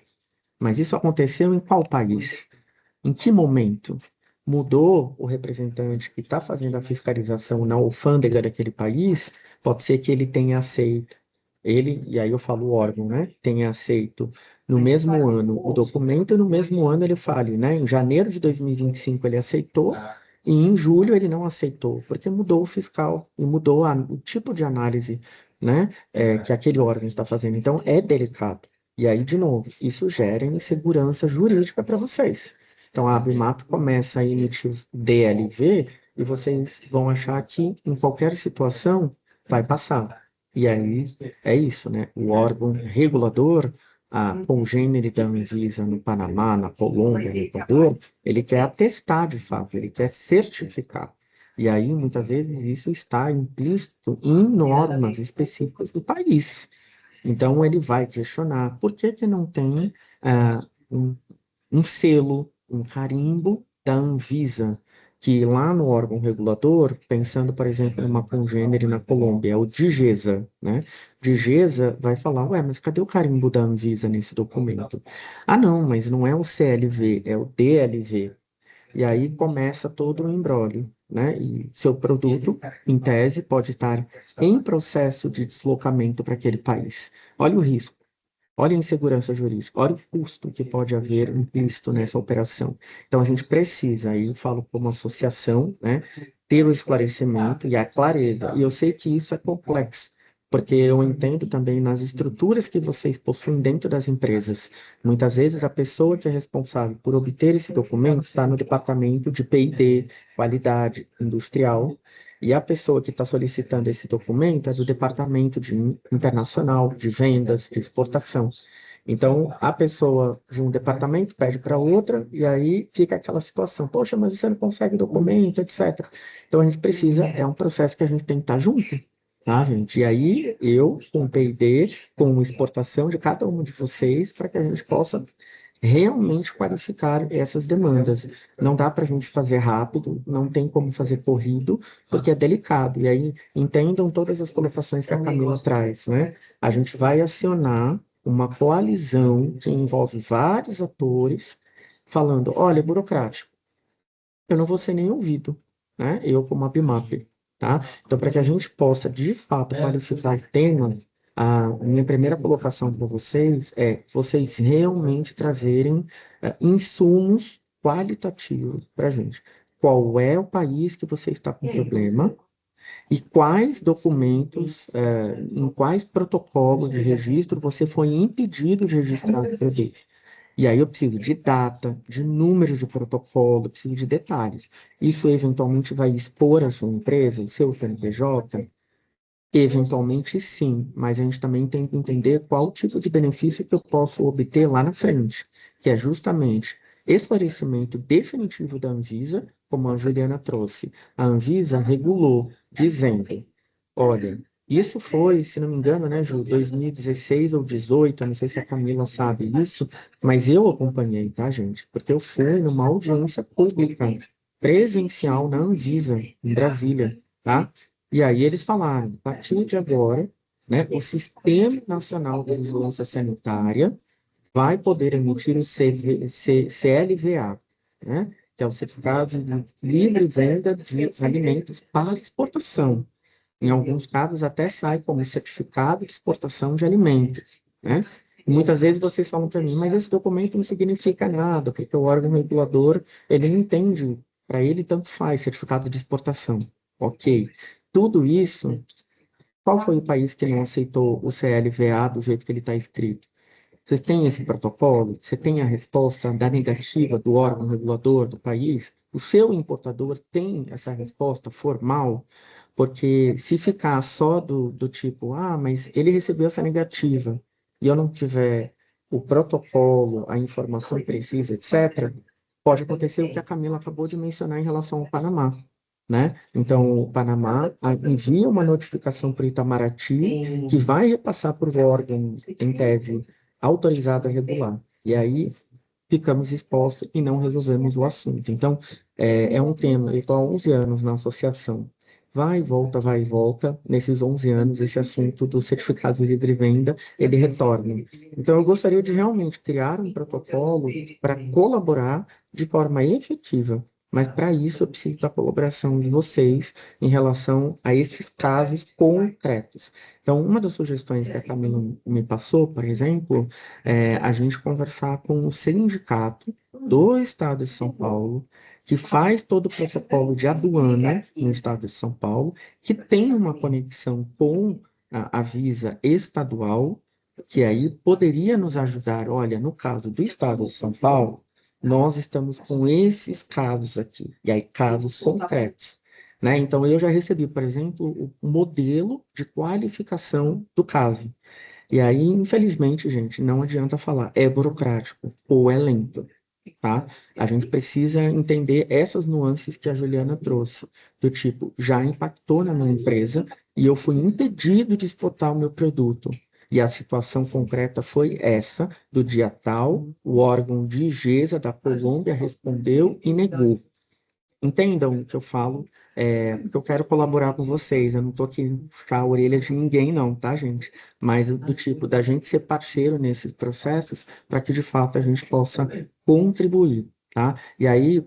Mas isso aconteceu em qual país? Em que momento mudou o representante que está fazendo a fiscalização na alfândega daquele país? Pode ser que ele tenha aceito, ele, e aí eu falo o órgão, né? Tenha aceito no mesmo ano o documento, e no mesmo ano ele fale, né? Em janeiro de 2025 ele aceitou, e em julho ele não aceitou, porque mudou o fiscal e mudou o tipo de análise, né? Que aquele órgão está fazendo. Então é delicado. E aí, de novo, isso gera insegurança jurídica para vocês. Então, a ABMAP começa a emitir DLV e vocês vão achar que em qualquer situação vai passar. E aí é isso, né? O órgão regulador, a congênere da Anvisa no Panamá, na Colômbia, no Equador, ele quer atestar de fato, ele quer certificar. E aí, muitas vezes, isso está implícito em normas específicas do país. Então, ele vai questionar por que que não tem um selo, um carimbo da Anvisa, que lá no órgão regulador, pensando, por exemplo, numa congênere na Colômbia, é o DIGESA, né? DIGESA vai falar, ué, mas cadê o carimbo da Anvisa nesse documento? Ah, não, mas não é o CLV, é o DLV. E aí começa todo o imbróglio, né? E seu produto, em tese, pode estar em processo de deslocamento para aquele país. Olha o risco. Olha a insegurança jurídica, olha o custo que pode haver implícito nessa operação. Então, a gente precisa, aí eu falo como associação, né, ter o esclarecimento e a clareza. E eu sei que isso é complexo, porque eu entendo também nas estruturas que vocês possuem dentro das empresas. Muitas vezes, a pessoa que é responsável por obter esse documento está no departamento de P&D, qualidade industrial, e a pessoa que está solicitando esse documento é do departamento de internacional, de vendas, de exportação. Então, a pessoa de um departamento pede para outra, e aí fica aquela situação: poxa, mas você não consegue documento, etc. Então, a gente precisa, é um processo que a gente tem que estar junto, tá, gente? E aí, eu, com o P&D, com exportação de cada um de vocês, para que a gente possa realmente qualificar essas demandas. Não dá para a gente fazer rápido, não tem como fazer corrido, porque é delicado. E aí, entendam todas as colocações que a Camila traz, né? A gente vai acionar uma coalizão que envolve vários atores, falando: olha, é burocrático, eu não vou ser nem ouvido, né? Eu como ABMAP, tá? Então, para que a gente possa, de fato, qualificar o tema, a minha primeira colocação para vocês é vocês realmente trazerem insumos qualitativos para a gente. Qual é o país que você está com problema? E quais documentos, em quais protocolos de registro você foi impedido de registrar o produto? E aí eu preciso de data, de números de protocolo, eu preciso de detalhes. Isso eventualmente vai expor a sua empresa, o seu CNPJ? Eventualmente sim, mas a gente também tem que entender qual tipo de benefício que eu posso obter lá na frente, que é justamente esclarecimento definitivo da Anvisa, como a Juliana trouxe. A Anvisa regulou, dizendo: olha, isso foi, se não me engano, né, Ju, 2016 ou 18, não sei se a Camila sabe isso, mas eu acompanhei, tá, gente? Porque eu fui numa audiência pública, presencial na Anvisa, em Brasília, tá? E aí eles falaram: a partir de agora, né, o Sistema Nacional de Vigilância Sanitária vai poder emitir o CLVA, né, que é o Certificado de Livre Venda de Alimentos para Exportação. Em alguns casos, até sai como certificado de exportação de alimentos, né? E muitas vezes vocês falam para mim: mas esse documento não significa nada, porque o órgão regulador, ele não entende, para ele tanto faz certificado de exportação. Ok. Tudo isso, qual foi o país que não aceitou o CLVA do jeito que ele está escrito? Vocês têm esse protocolo? Você tem a resposta da negativa do órgão regulador do país? O seu importador tem essa resposta formal? Porque se ficar só do tipo: ah, mas ele recebeu essa negativa, e eu não tiver o protocolo, a informação precisa, etc., pode acontecer o que a Camila acabou de mencionar em relação ao Panamá, né? Então, o Panamá envia uma notificação para o Itamaraty, que vai repassar para o órgão, em tese, autorizado a regular. E aí ficamos expostos e não resolvemos o assunto. Então, é um tema. Eu estou há 11 anos na associação. Vai e volta. Nesses 11 anos, esse assunto do certificado de livre venda, ele retorna. Então, eu gostaria de realmente criar um protocolo para colaborar de forma efetiva. Mas, para isso, eu preciso da colaboração de vocês em relação a esses casos concretos. Então, uma das sugestões que a Camila me passou, por exemplo, é a gente conversar com o sindicato do Estado de São Paulo, que faz todo o protocolo de aduana no Estado de São Paulo, que tem uma conexão com a Visa estadual, que aí poderia nos ajudar. Olha, no caso do Estado de São Paulo, nós estamos com esses casos aqui, e aí casos concretos, né? Então, eu já recebi, por exemplo, o modelo de qualificação do caso. E aí, infelizmente, gente, não adianta falar: é burocrático ou é lento, tá? A gente precisa entender essas nuances que a Juliana trouxe, do tipo: já impactou na minha empresa e eu fui impedido de exportar o meu produto. E a situação concreta foi essa: do dia tal, o órgão de IGESA da Colômbia respondeu e negou. entendam o que eu falo, porque eu quero colaborar com vocês. Eu não estou aqui puxar a orelha de ninguém, não, tá, gente? Mas do tipo da gente ser parceiro nesses processos para que de fato a gente possa contribuir. Tá? E aí,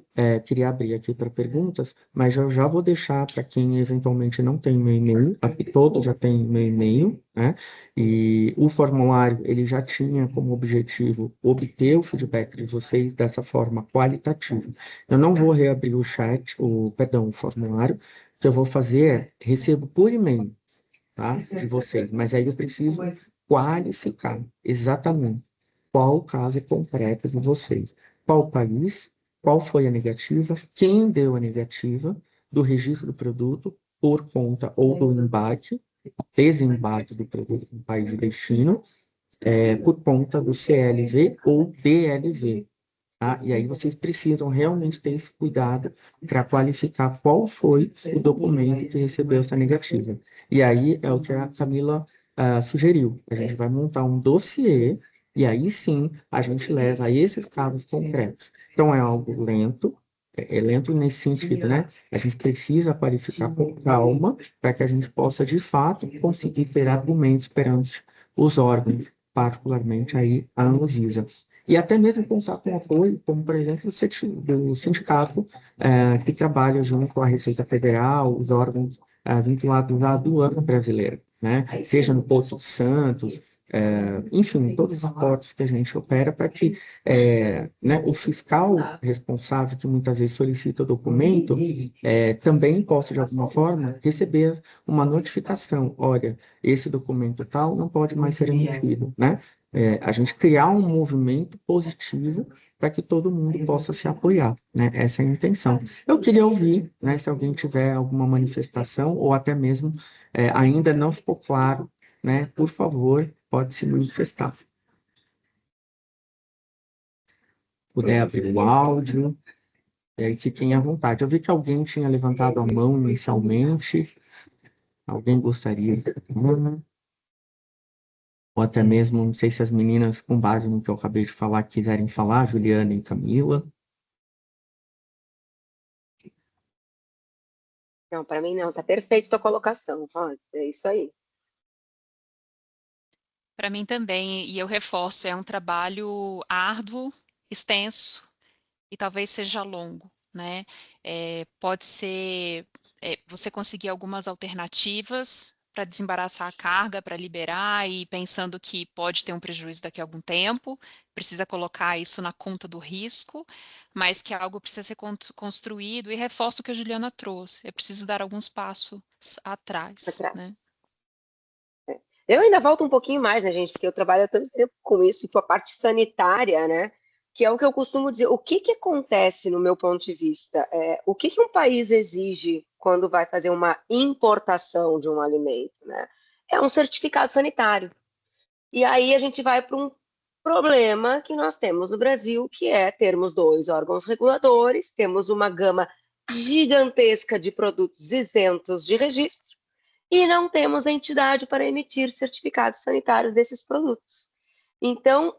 queria abrir aqui para perguntas, mas eu já vou deixar para quem eventualmente não tem meu e-mail, aqui todos já têm meu e-mail, né? E o formulário, ele já tinha como objetivo obter o feedback de vocês dessa forma qualitativa. Eu não vou reabrir o chat, perdão, o formulário. O que eu vou fazer é recebo por e-mail, tá? De vocês, mas aí eu preciso qualificar exatamente qual o caso concreto de vocês. Qual país, qual foi a negativa, quem deu a negativa do registro do produto por conta ou do embarque, desembarque do produto no país de destino, por conta do CLV ou DLV. Tá? E aí vocês precisam realmente ter esse cuidado para qualificar qual foi o documento que recebeu essa negativa. E aí é o que a Camila sugeriu. A gente vai montar um dossiê e aí sim a gente leva a esses casos concretos. Então é algo lento, é lento nesse sentido, né? A gente precisa qualificar com calma para que a gente possa de fato conseguir ter argumentos perante os órgãos, particularmente aí a Anvisa. E até mesmo contar com apoio, como por exemplo do sindicato que trabalha junto com a Receita Federal, os órgãos vinculados à aduana brasileira, né? Seja no Porto de Santos, enfim, todos os portos que a gente opera para que né, o fiscal responsável, que muitas vezes solicita o documento, também possa, de alguma forma, receber uma notificação. Olha, esse documento tal não pode mais ser emitido, né? A gente criar um movimento positivo para que todo mundo possa se apoiar, né? Essa é a intenção. Eu queria ouvir, né, se alguém tiver alguma manifestação ou até mesmo ainda não ficou claro, né? Por favor, pode se manifestar. Puder abrir o áudio, fiquem à vontade. Eu vi que alguém tinha levantado a mão inicialmente. Alguém gostaria? Ou até mesmo, não sei se as meninas, com base no que eu acabei de falar, quiserem falar, Juliana e Camila. Não, para mim não, tá perfeito tua colocação, Rose, é isso aí. Para mim também, e eu reforço, é um trabalho árduo, extenso e talvez seja longo, né? Pode ser você conseguir algumas alternativas para desembaraçar a carga, para liberar e pensando que pode ter um prejuízo daqui a algum tempo, precisa colocar isso na conta do risco, mas que algo precisa ser construído e reforço o que a Juliana trouxe, é preciso dar alguns passos atrás, Atrás. né? Eu ainda volto um pouquinho mais, né, gente, porque eu trabalho há tanto tempo com isso, e com a parte sanitária, né, que é o que eu costumo dizer. O que que acontece, no meu ponto de vista? O que que um país exige quando vai fazer uma importação de um alimento, né? É um certificado sanitário. E aí a gente vai para um problema que nós temos no Brasil, que é termos dois órgãos reguladores, temos uma gama gigantesca de produtos isentos de registro, e não temos entidade para emitir certificados sanitários desses produtos. Então,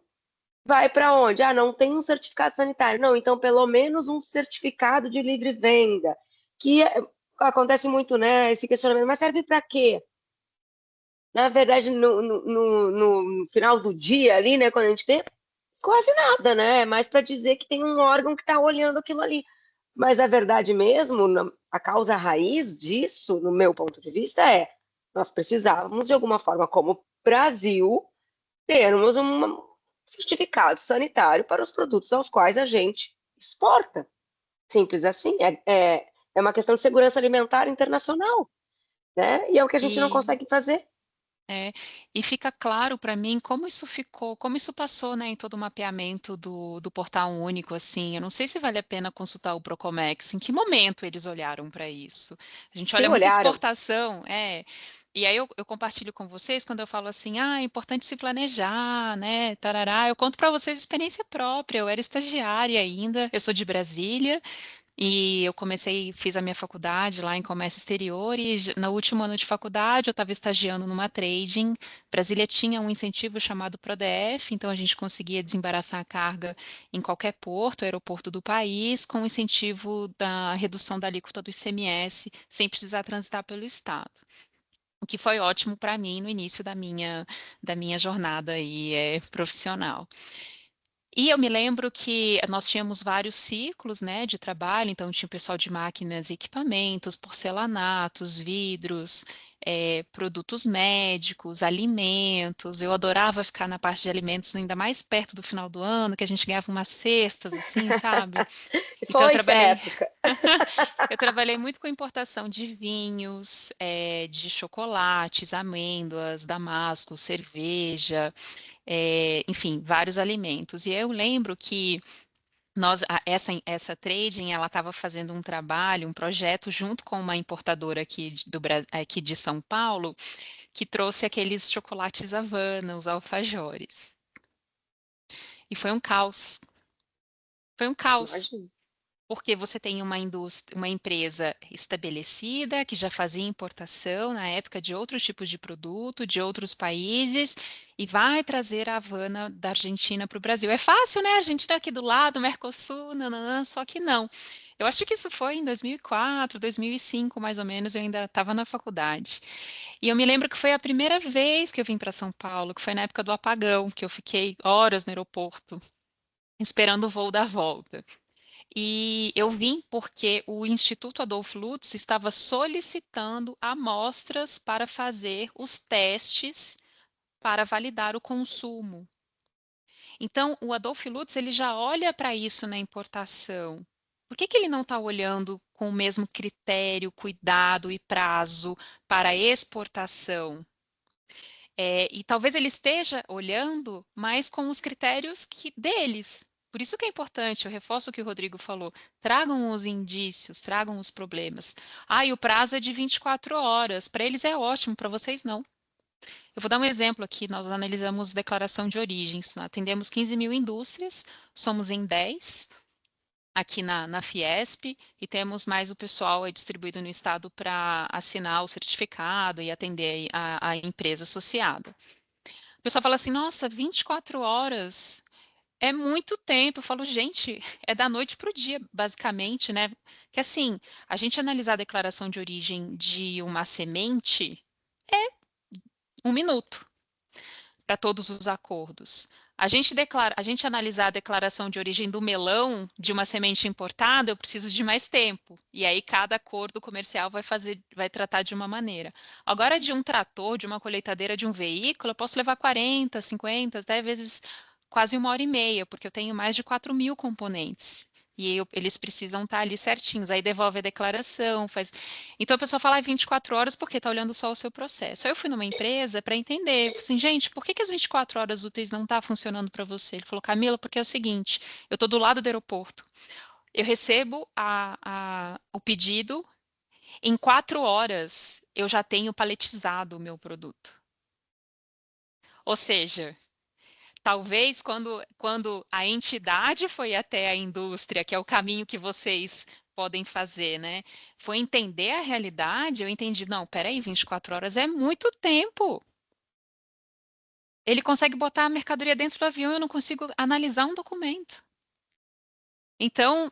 vai para onde? Ah, não tem um certificado sanitário. Não, então pelo menos um certificado de livre venda, que acontece muito, né, esse questionamento, mas serve para quê? Na verdade, no final do dia ali, né, quando a gente vê, quase nada, né? É mais para dizer que tem um órgão que está olhando aquilo ali. Mas a verdade mesmo, a causa raiz disso, no meu ponto de vista, nós precisávamos, de alguma forma, como Brasil, termos um certificado sanitário para os produtos aos quais a gente exporta. Simples assim. É uma questão de segurança alimentar internacional, né? E é o que a gente não E consegue fazer. É, e fica claro para mim como isso ficou, como isso passou, né, em todo o mapeamento do portal único, assim. Eu não sei se vale a pena consultar o Procomex, em que momento eles olharam para isso. A gente Se olha muita olharam, exportação, e aí eu compartilho com vocês quando eu falo assim, é importante se planejar, né, tarará. Eu conto para vocês experiência própria, eu era estagiária ainda, eu sou de Brasília, E eu fiz a minha faculdade lá em comércio exterior e no último ano de faculdade eu estava estagiando numa trading. Brasília tinha um incentivo chamado PRODEF, então a gente conseguia desembaraçar a carga em qualquer porto, aeroporto do país, com o incentivo da redução da alíquota do ICMS, sem precisar transitar pelo estado. O que foi ótimo para mim no início da minha jornada aí, profissional. E eu me lembro que nós tínhamos vários ciclos, né, de trabalho, então tinha o pessoal de máquinas e equipamentos, porcelanatos, vidros, produtos médicos, alimentos. Eu adorava ficar na parte de alimentos, ainda mais perto do final do ano, que a gente ganhava umas cestas, assim, sabe? Então eu Foi essa trabalhei, época. eu trabalhei muito com importação de vinhos, de chocolates, amêndoas, damasco, cerveja, enfim, vários alimentos. E eu lembro que essa trading, ela estava fazendo um trabalho, um projeto junto com uma importadora aqui de São Paulo, que trouxe aqueles chocolates Havana, os alfajores. E foi um caos. Foi um caos. Imagino. Porque você tem uma indústria, uma empresa estabelecida que já fazia importação na época de outros tipos de produto, de outros países, e vai trazer a Havana da Argentina para o Brasil. É fácil, né? A Argentina é aqui do lado, Mercosul, nananã, só que não. Eu acho que isso foi em 2004, 2005, mais ou menos, eu ainda estava na faculdade. E eu me lembro que foi a primeira vez que eu vim para São Paulo, que foi na época do apagão, que eu fiquei horas no aeroporto, esperando o voo da volta. E eu vim porque o Instituto Adolfo Lutz estava solicitando amostras para fazer os testes para validar o consumo. Então, o Adolfo Lutz ele já olha para isso na importação. Por que ele não está olhando com o mesmo critério, cuidado e prazo para a exportação? E talvez ele esteja olhando mais com os critérios deles. Por isso que é importante, eu reforço o que o Rodrigo falou, tragam os indícios, tragam os problemas. E o prazo é de 24 horas, para eles é ótimo, para vocês não. Eu vou dar um exemplo aqui, nós analisamos declaração de origens, atendemos 15 mil indústrias, somos em 10, aqui na Fiesp, e temos mais o pessoal distribuído no estado para assinar o certificado e atender a empresa associada. O pessoal fala assim, nossa, 24 horas é muito tempo. Eu falo, gente, é da noite para o dia, basicamente, né? Que assim, a gente analisar a declaração de origem de uma semente, 1 minuto para todos os acordos. A gente analisar a declaração de origem do melão de uma semente importada, eu preciso de mais tempo. E aí cada acordo comercial vai tratar de uma maneira. Agora, de um trator, de uma colheitadeira, de um veículo, eu posso levar 40, 50, 10 vezes quase 1 hora e meia, porque eu tenho mais de 4 mil componentes. E eles precisam estar ali certinhos. Aí devolve a declaração, faz. Então a pessoa fala 24 horas porque está olhando só o seu processo. Aí eu fui numa empresa para entender, assim, gente, por que as 24 horas úteis não estão funcionando para você? Ele falou, Camila, porque é o seguinte, eu estou do lado do aeroporto, eu recebo o pedido, em 4 horas eu já tenho paletizado o meu produto. Ou seja, talvez quando a entidade foi até a indústria, que é o caminho que vocês podem fazer, né? Foi entender a realidade, eu entendi, não, peraí, 24 horas é muito tempo. Ele consegue botar a mercadoria dentro do avião, eu não consigo analisar um documento. Então,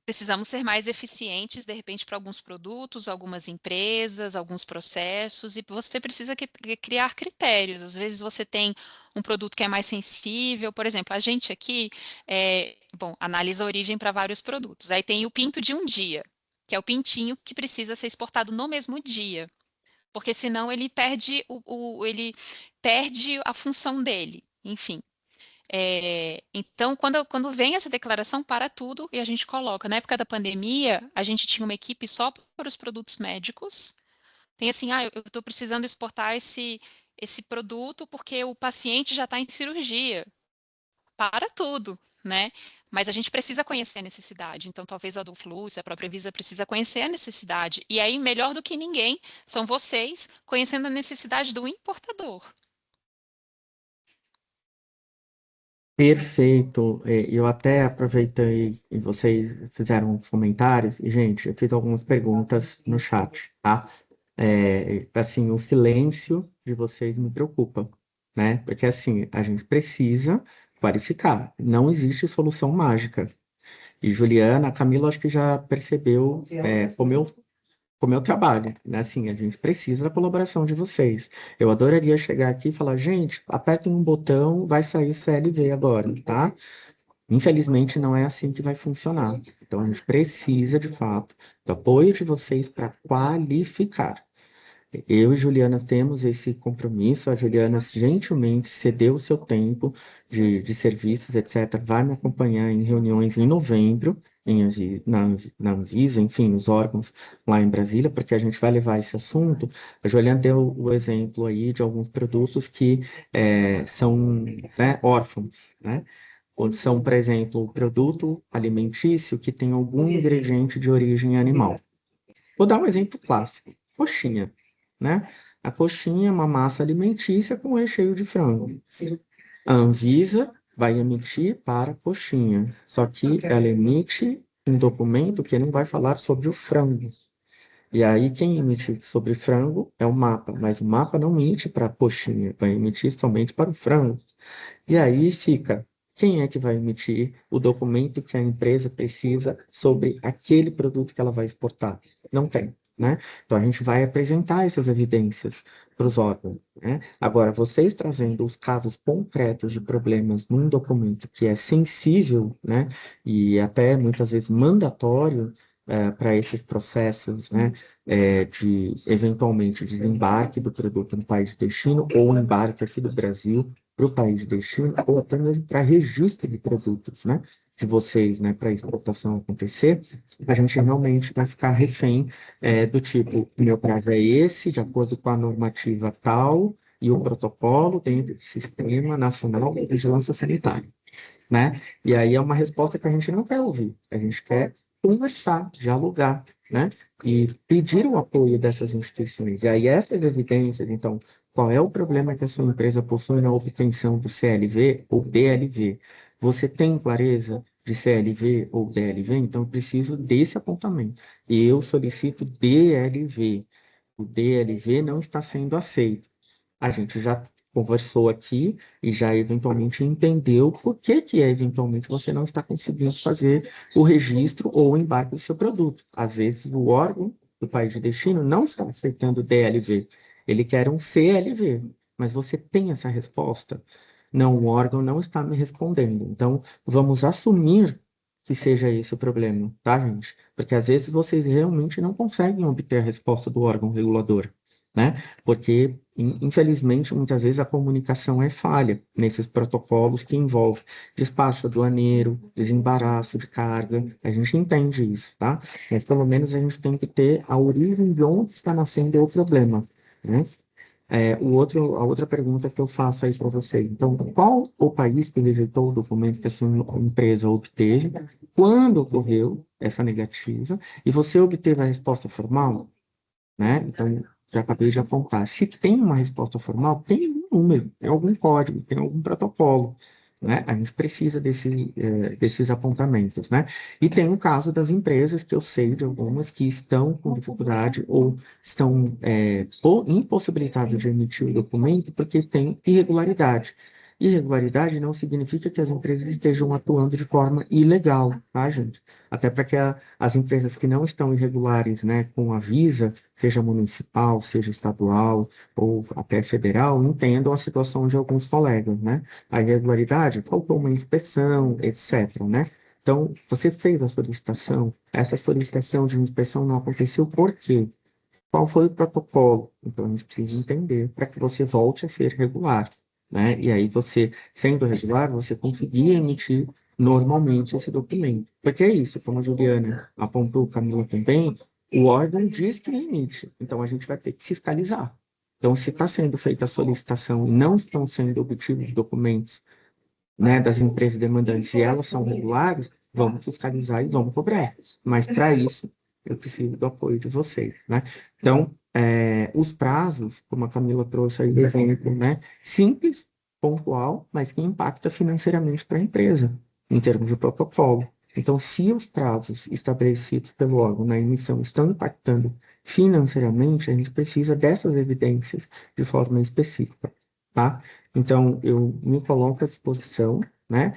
precisamos ser mais eficientes, de repente, para alguns produtos, algumas empresas, alguns processos, e você precisa criar critérios. Às vezes você tem um produto que é mais sensível, por exemplo, a gente aqui, bom, analisa a origem para vários produtos. Aí tem o pinto de um dia, que é o pintinho que precisa ser exportado no mesmo dia, porque senão ele ele perde a função dele. Enfim. Então, quando vem essa declaração, para tudo e a gente coloca. Na época da pandemia, a gente tinha uma equipe só para os produtos médicos. Tem assim, eu estou precisando exportar esse produto porque o paciente já está em cirurgia. Para tudo, né? Mas a gente precisa conhecer a necessidade. Então, talvez a Adolflux, a própria Visa precisa conhecer a necessidade. E aí, melhor do que ninguém, são vocês conhecendo a necessidade do importador. Perfeito. Eu até aproveitei e vocês fizeram uns comentários. E, gente, eu fiz algumas perguntas no chat, tá? Assim, o silêncio de vocês me preocupa, né? Porque, assim, a gente precisa clarificar. Não existe solução mágica. E Juliana, a Camila, acho que já percebeu, com o meu trabalho, né? Assim, a gente precisa da colaboração de vocês. Eu adoraria chegar aqui e falar, gente, apertem um botão, vai sair CLV agora, tá? Infelizmente, não é assim que vai funcionar. Então, a gente precisa, de fato, do apoio de vocês para qualificar. Eu e Juliana temos esse compromisso. A Juliana gentilmente cedeu o seu tempo de serviços, etc. Vai me acompanhar em reuniões em novembro, na Anvisa, enfim, nos órgãos lá em Brasília, porque a gente vai levar esse assunto. A Juliana deu o exemplo aí de alguns produtos que são, né, órfãos, né? Ou são, por exemplo, o produto alimentício que tem algum ingrediente de origem animal. Vou dar um exemplo clássico: coxinha, né? A coxinha é uma massa alimentícia com recheio de frango. A Anvisa vai emitir para a coxinha, só que ela emite um documento que não vai falar sobre o frango. E aí quem emite sobre frango é o mapa, mas o mapa não emite para a coxinha, vai emitir somente para o frango. E aí fica, quem é que vai emitir o documento que a empresa precisa sobre aquele produto que ela vai exportar? Não tem, né? Então a gente vai apresentar essas evidências para os órgãos, né? Agora, vocês trazendo os casos concretos de problemas num documento que é sensível, né? E até muitas vezes mandatório para esses processos, né? De eventualmente desembarque do produto no país de destino ou embarque aqui do Brasil para o país de destino, ou até mesmo para registro de produtos, né, de vocês, né, para exportação acontecer, a gente realmente vai ficar refém do tipo, o meu prazo é esse, de acordo com a normativa tal, e o protocolo dentro do Sistema Nacional de Vigilância Sanitária, né? E aí é uma resposta que a gente não quer ouvir, a gente quer conversar, dialogar, né? E pedir o apoio dessas instituições. E aí essas evidências, então, qual é o problema que a sua empresa possui na obtenção do CLV ou DLV? Você tem clareza de CLV ou DLV? Então, eu preciso desse apontamento. E eu solicito DLV. O DLV não está sendo aceito. A gente já conversou aqui e já eventualmente entendeu por que que eventualmente você não está conseguindo fazer o registro ou o embarque do seu produto. Às vezes o órgão do país de destino não está aceitando o DLV, ele quer um CLV, mas você tem essa resposta? Não, o órgão não está me respondendo. Então, vamos assumir que seja esse o problema, tá, gente? Porque às vezes vocês realmente não conseguem obter a resposta do órgão regulador, né? Porque, infelizmente, muitas vezes a comunicação é falha nesses protocolos que envolvem despacho aduaneiro, desembaraço de carga, a gente entende isso, tá? Mas pelo menos a gente tem que ter a origem de onde está nascendo o problema, né? A outra pergunta que eu faço aí para você. Então, qual o país que rejeitou o documento que a sua empresa obteve? Quando ocorreu essa negativa? E você obteve a resposta formal? Né? Então, já acabei de apontar. Se tem uma resposta formal, tem um número, tem algum código, tem algum protocolo, né? A gente precisa desses apontamentos, né? E tem o caso das empresas, que eu sei de algumas que estão com dificuldade ou estão impossibilitadas de emitir o documento porque tem irregularidade. Irregularidade não significa que as empresas estejam atuando de forma ilegal, tá, gente? Até para que as empresas que não estão irregulares, né, com a Visa, seja municipal, seja estadual ou até federal, entendam a situação de alguns colegas, né? A irregularidade, faltou uma inspeção, etc., né? Então, você fez a solicitação, essa solicitação de inspeção não aconteceu por quê? Qual foi o protocolo? Então, a gente precisa entender para que você volte a ser regular, né? E aí você, sendo regular, você conseguir emitir normalmente esse documento. Porque é isso, como a Juliana apontou, Camila também, o órgão diz que emite. Então, a gente vai ter que fiscalizar. Então, se está sendo feita a solicitação e não estão sendo obtidos documentos, né, das empresas demandantes e elas são regulares, vamos fiscalizar e vamos cobrar. Mas para isso, eu preciso do apoio de vocês, né? Então, os prazos, como a Camila trouxe aí do exemplo, né, simples, pontual, mas que impacta financeiramente para a empresa, em termos de protocolo. Então, se os prazos estabelecidos pelo órgão na emissão estão impactando financeiramente, a gente precisa dessas evidências de forma específica, tá? Então, eu me coloco à disposição, né?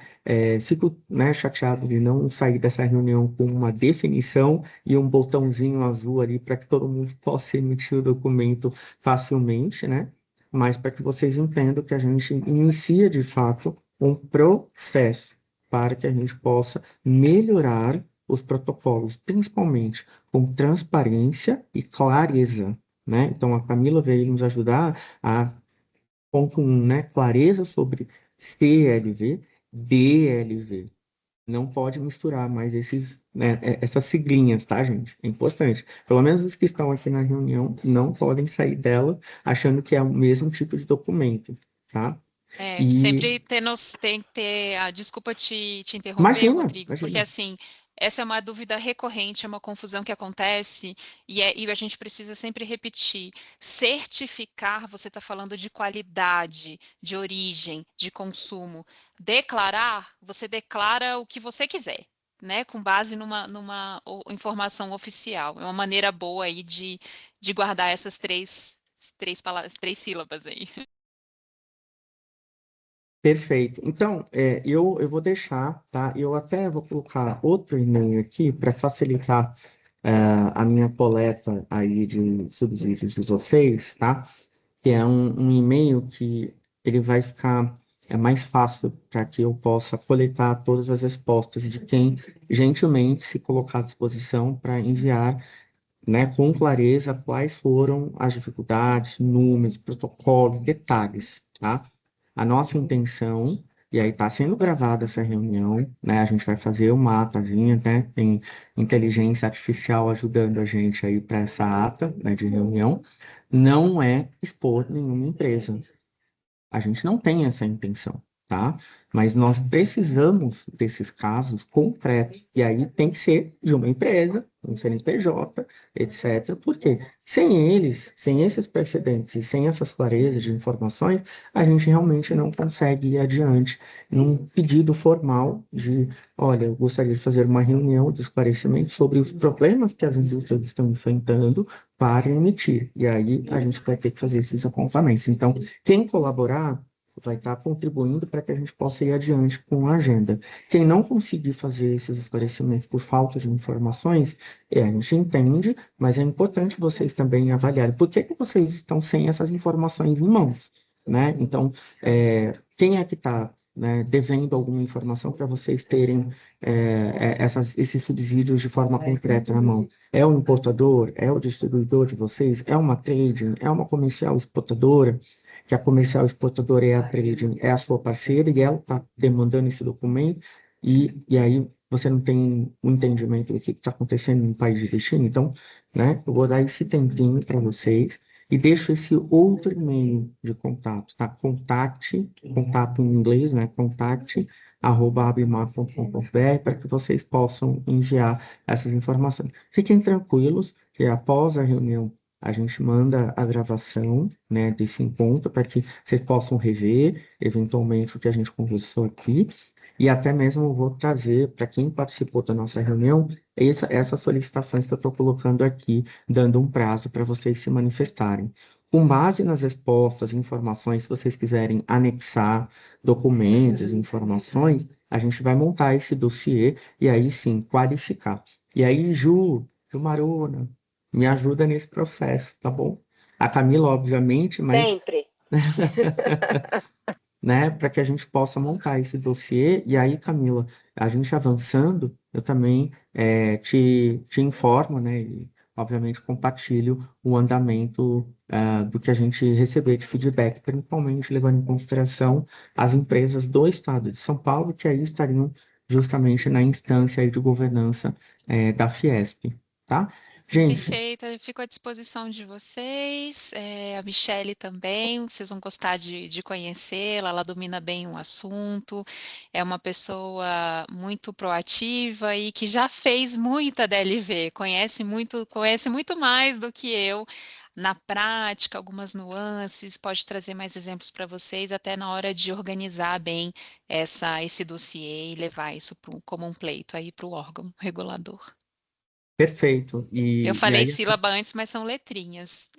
Fico, né, chateado de não sair dessa reunião com uma definição e um botãozinho azul ali para que todo mundo possa emitir o documento facilmente, né? Mas para que vocês entendam que a gente inicia, de fato, um processo para que a gente possa melhorar os protocolos, principalmente com transparência e clareza, né? Então, a Camila veio nos ajudar a, ponto 1, né? Clareza sobre CLV, DLV. Não pode misturar mais essas siglinhas, tá, gente? É importante. Pelo menos os que estão aqui na reunião não podem sair dela achando que é o mesmo tipo de documento, tá? E Sempre tem que ter, desculpa te interromper, imagina, Rodrigo, porque imagina. assim, essa é uma dúvida recorrente, é uma confusão que acontece, e a gente precisa sempre repetir. Certificar, você está falando de qualidade, de origem, de consumo. Declarar, você declara o que você quiser, né? Com base numa informação oficial. É uma maneira boa aí de guardar essas três palavras, três sílabas aí. Perfeito. Então, eu vou deixar, tá? Eu até vou colocar outro e-mail aqui para facilitar a minha coleta aí de subsídios de vocês, tá? Que é um e-mail que ele vai ficar mais fácil para que eu possa coletar todas as respostas de quem gentilmente se colocar à disposição para enviar, né, com clareza quais foram as dificuldades, números, protocolo, detalhes, tá? A nossa intenção, e aí está sendo gravada essa reunião, né? A gente vai fazer uma atazinha, né? Tem inteligência artificial ajudando a gente aí para essa ata, né, de reunião. Não é expor nenhuma empresa. A gente não tem essa intenção, tá? Mas nós precisamos desses casos concretos. E aí tem que ser de uma empresa, um CNPJ, etc. Porque sem eles, sem esses precedentes e sem essas clarezas de informações, a gente realmente não consegue ir adiante num pedido formal de, olha, eu gostaria de fazer uma reunião de esclarecimento sobre os problemas que as indústrias estão enfrentando para emitir. E aí a gente vai ter que fazer esses apontamentos. Então, quem colaborar vai estar contribuindo para que a gente possa ir adiante com a agenda. Quem não conseguir fazer esses esclarecimentos por falta de informações, a gente entende, mas é importante vocês também avaliarem por que vocês estão sem essas informações em mãos, né? Então, quem é que está, né, devendo alguma informação para vocês terem esses subsídios de forma concreta na mão? É o importador? É o distribuidor de vocês? É uma trading? É uma comercial exportadora? Que a comercial exportadora é a trading, é a sua parceira e ela está demandando esse documento e aí você não tem um entendimento do que está acontecendo no país de destino. Então, né, eu vou dar esse tempinho para vocês e deixo esse outro e-mail de contato, tá? Contato em inglês, né? Contact@abimar.com.br para que vocês possam enviar essas informações. Fiquem tranquilos que após a reunião a gente manda a gravação, né, desse encontro para que vocês possam rever, eventualmente, o que a gente conversou aqui. E até mesmo eu vou trazer para quem participou da nossa reunião essas solicitações que eu estou colocando aqui, dando um prazo para vocês se manifestarem. Com base nas respostas, informações, se vocês quiserem anexar documentos, informações, a gente vai montar esse dossiê e aí sim qualificar. E aí, Ju Marona, me ajuda nesse processo, tá bom? A Camila, obviamente, mas, Sempre. né, para que a gente possa montar esse dossiê. E aí, Camila, a gente avançando, eu também te informo, né, e obviamente compartilho o andamento do que a gente receber de feedback, principalmente levando em consideração as empresas do estado de São Paulo, que aí estariam justamente na instância aí de governança da Fiesp, tá? Gente, Perfeito, eu fico à disposição de vocês, a Michele também, vocês vão gostar de conhecê-la, ela domina bem o assunto, é uma pessoa muito proativa e que já fez muita DLV, conhece muito mais do que eu na prática, algumas nuances, pode trazer mais exemplos para vocês, até na hora de organizar bem esse dossiê e levar isso como um pleito aí para o órgão regulador. perfeito. Eu E falei aí, sílaba antes, mas são letrinhas.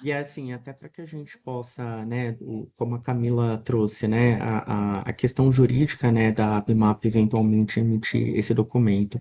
e assim, até para que a gente possa, né, como a Camila trouxe, né, a questão jurídica, né, da ABMAP eventualmente emitir esse documento.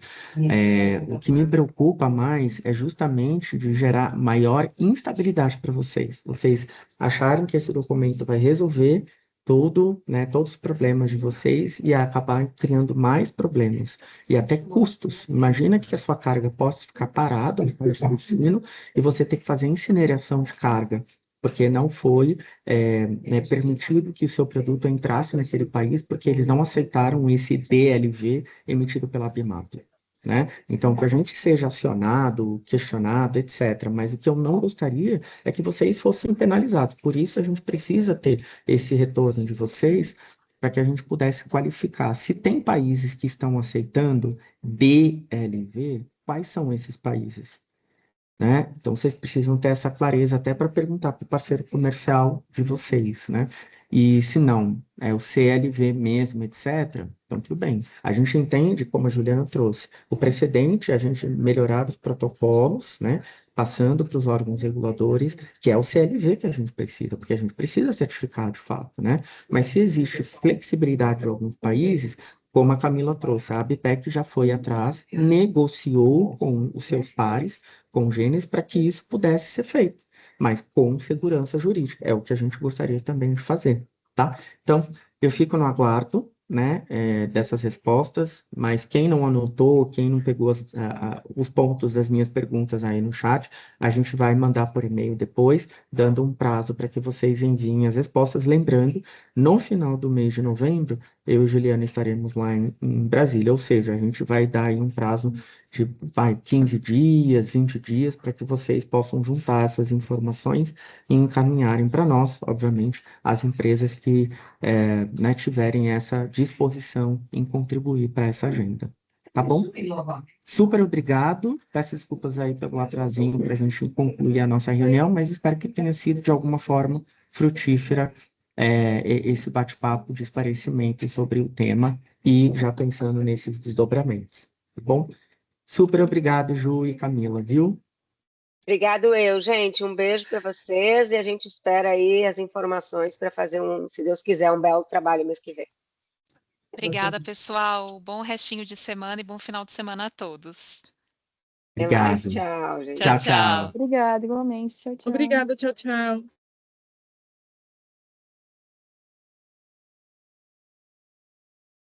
O que me preocupa mais é justamente de gerar maior instabilidade para vocês. Vocês acharem que esse documento vai resolver tudo, né, todos os problemas de vocês e acabar criando mais problemas e até custos. Imagina que a sua carga possa ficar parada no destino e você ter que fazer incineração de carga, porque não foi né, permitido que o seu produto entrasse naquele país, porque eles não aceitaram esse DLV emitido pela ABMAP. Né? Então, que a gente seja acionado, questionado, etc. Mas o que eu não gostaria é que vocês fossem penalizados. Por isso, a gente precisa ter esse retorno de vocês para que a gente pudesse qualificar. Se tem países que estão aceitando DLV, quais são esses países? Né? Então, vocês precisam ter essa clareza até para perguntar para o parceiro comercial de vocês, né? E se não, é o CLV mesmo, etc., então tudo bem. A gente entende, como a Juliana trouxe, o precedente, a gente melhorar os protocolos, né? Passando para os órgãos reguladores, que é o CLV que a gente precisa, porque a gente precisa certificar de fato, né? Mas se existe flexibilidade de alguns países, como a Camila trouxe, a ABPEC já foi atrás, negociou com os seus pares, congêneres para que isso pudesse ser feito, mas com segurança jurídica. É o que a gente gostaria também de fazer, tá? Então, eu fico no aguardo, né, dessas respostas, mas quem não anotou, quem não pegou os pontos das minhas perguntas aí no chat, a gente vai mandar por e-mail depois, dando um prazo para que vocês enviem as respostas. Lembrando, no final do mês de novembro, eu e Juliana estaremos lá em Brasília, ou seja, a gente vai dar aí um prazo de 15 dias, 20 dias, para que vocês possam juntar essas informações e encaminharem para nós, obviamente, as empresas que né, tiverem essa disposição em contribuir para essa agenda. Tá bom? Super obrigado. Peço desculpas aí pelo atrasinho para a gente concluir a nossa reunião, mas espero que tenha sido de alguma forma frutífera esse bate-papo de esclarecimento sobre o tema e já pensando nesses desdobramentos. Tá bom? Super obrigado, Ju e Camila, viu? Obrigado eu, gente. Um beijo para vocês e a gente espera aí as informações para fazer se Deus quiser, um belo trabalho mês que vem. Obrigada, pessoal. Bom restinho de semana e bom final de semana a todos. Até mais. Obrigado. Tchau, gente. Tchau, Tchau, tchau. tchau. Obrigada, igualmente. Tchau, tchau. Obrigada, tchau, tchau.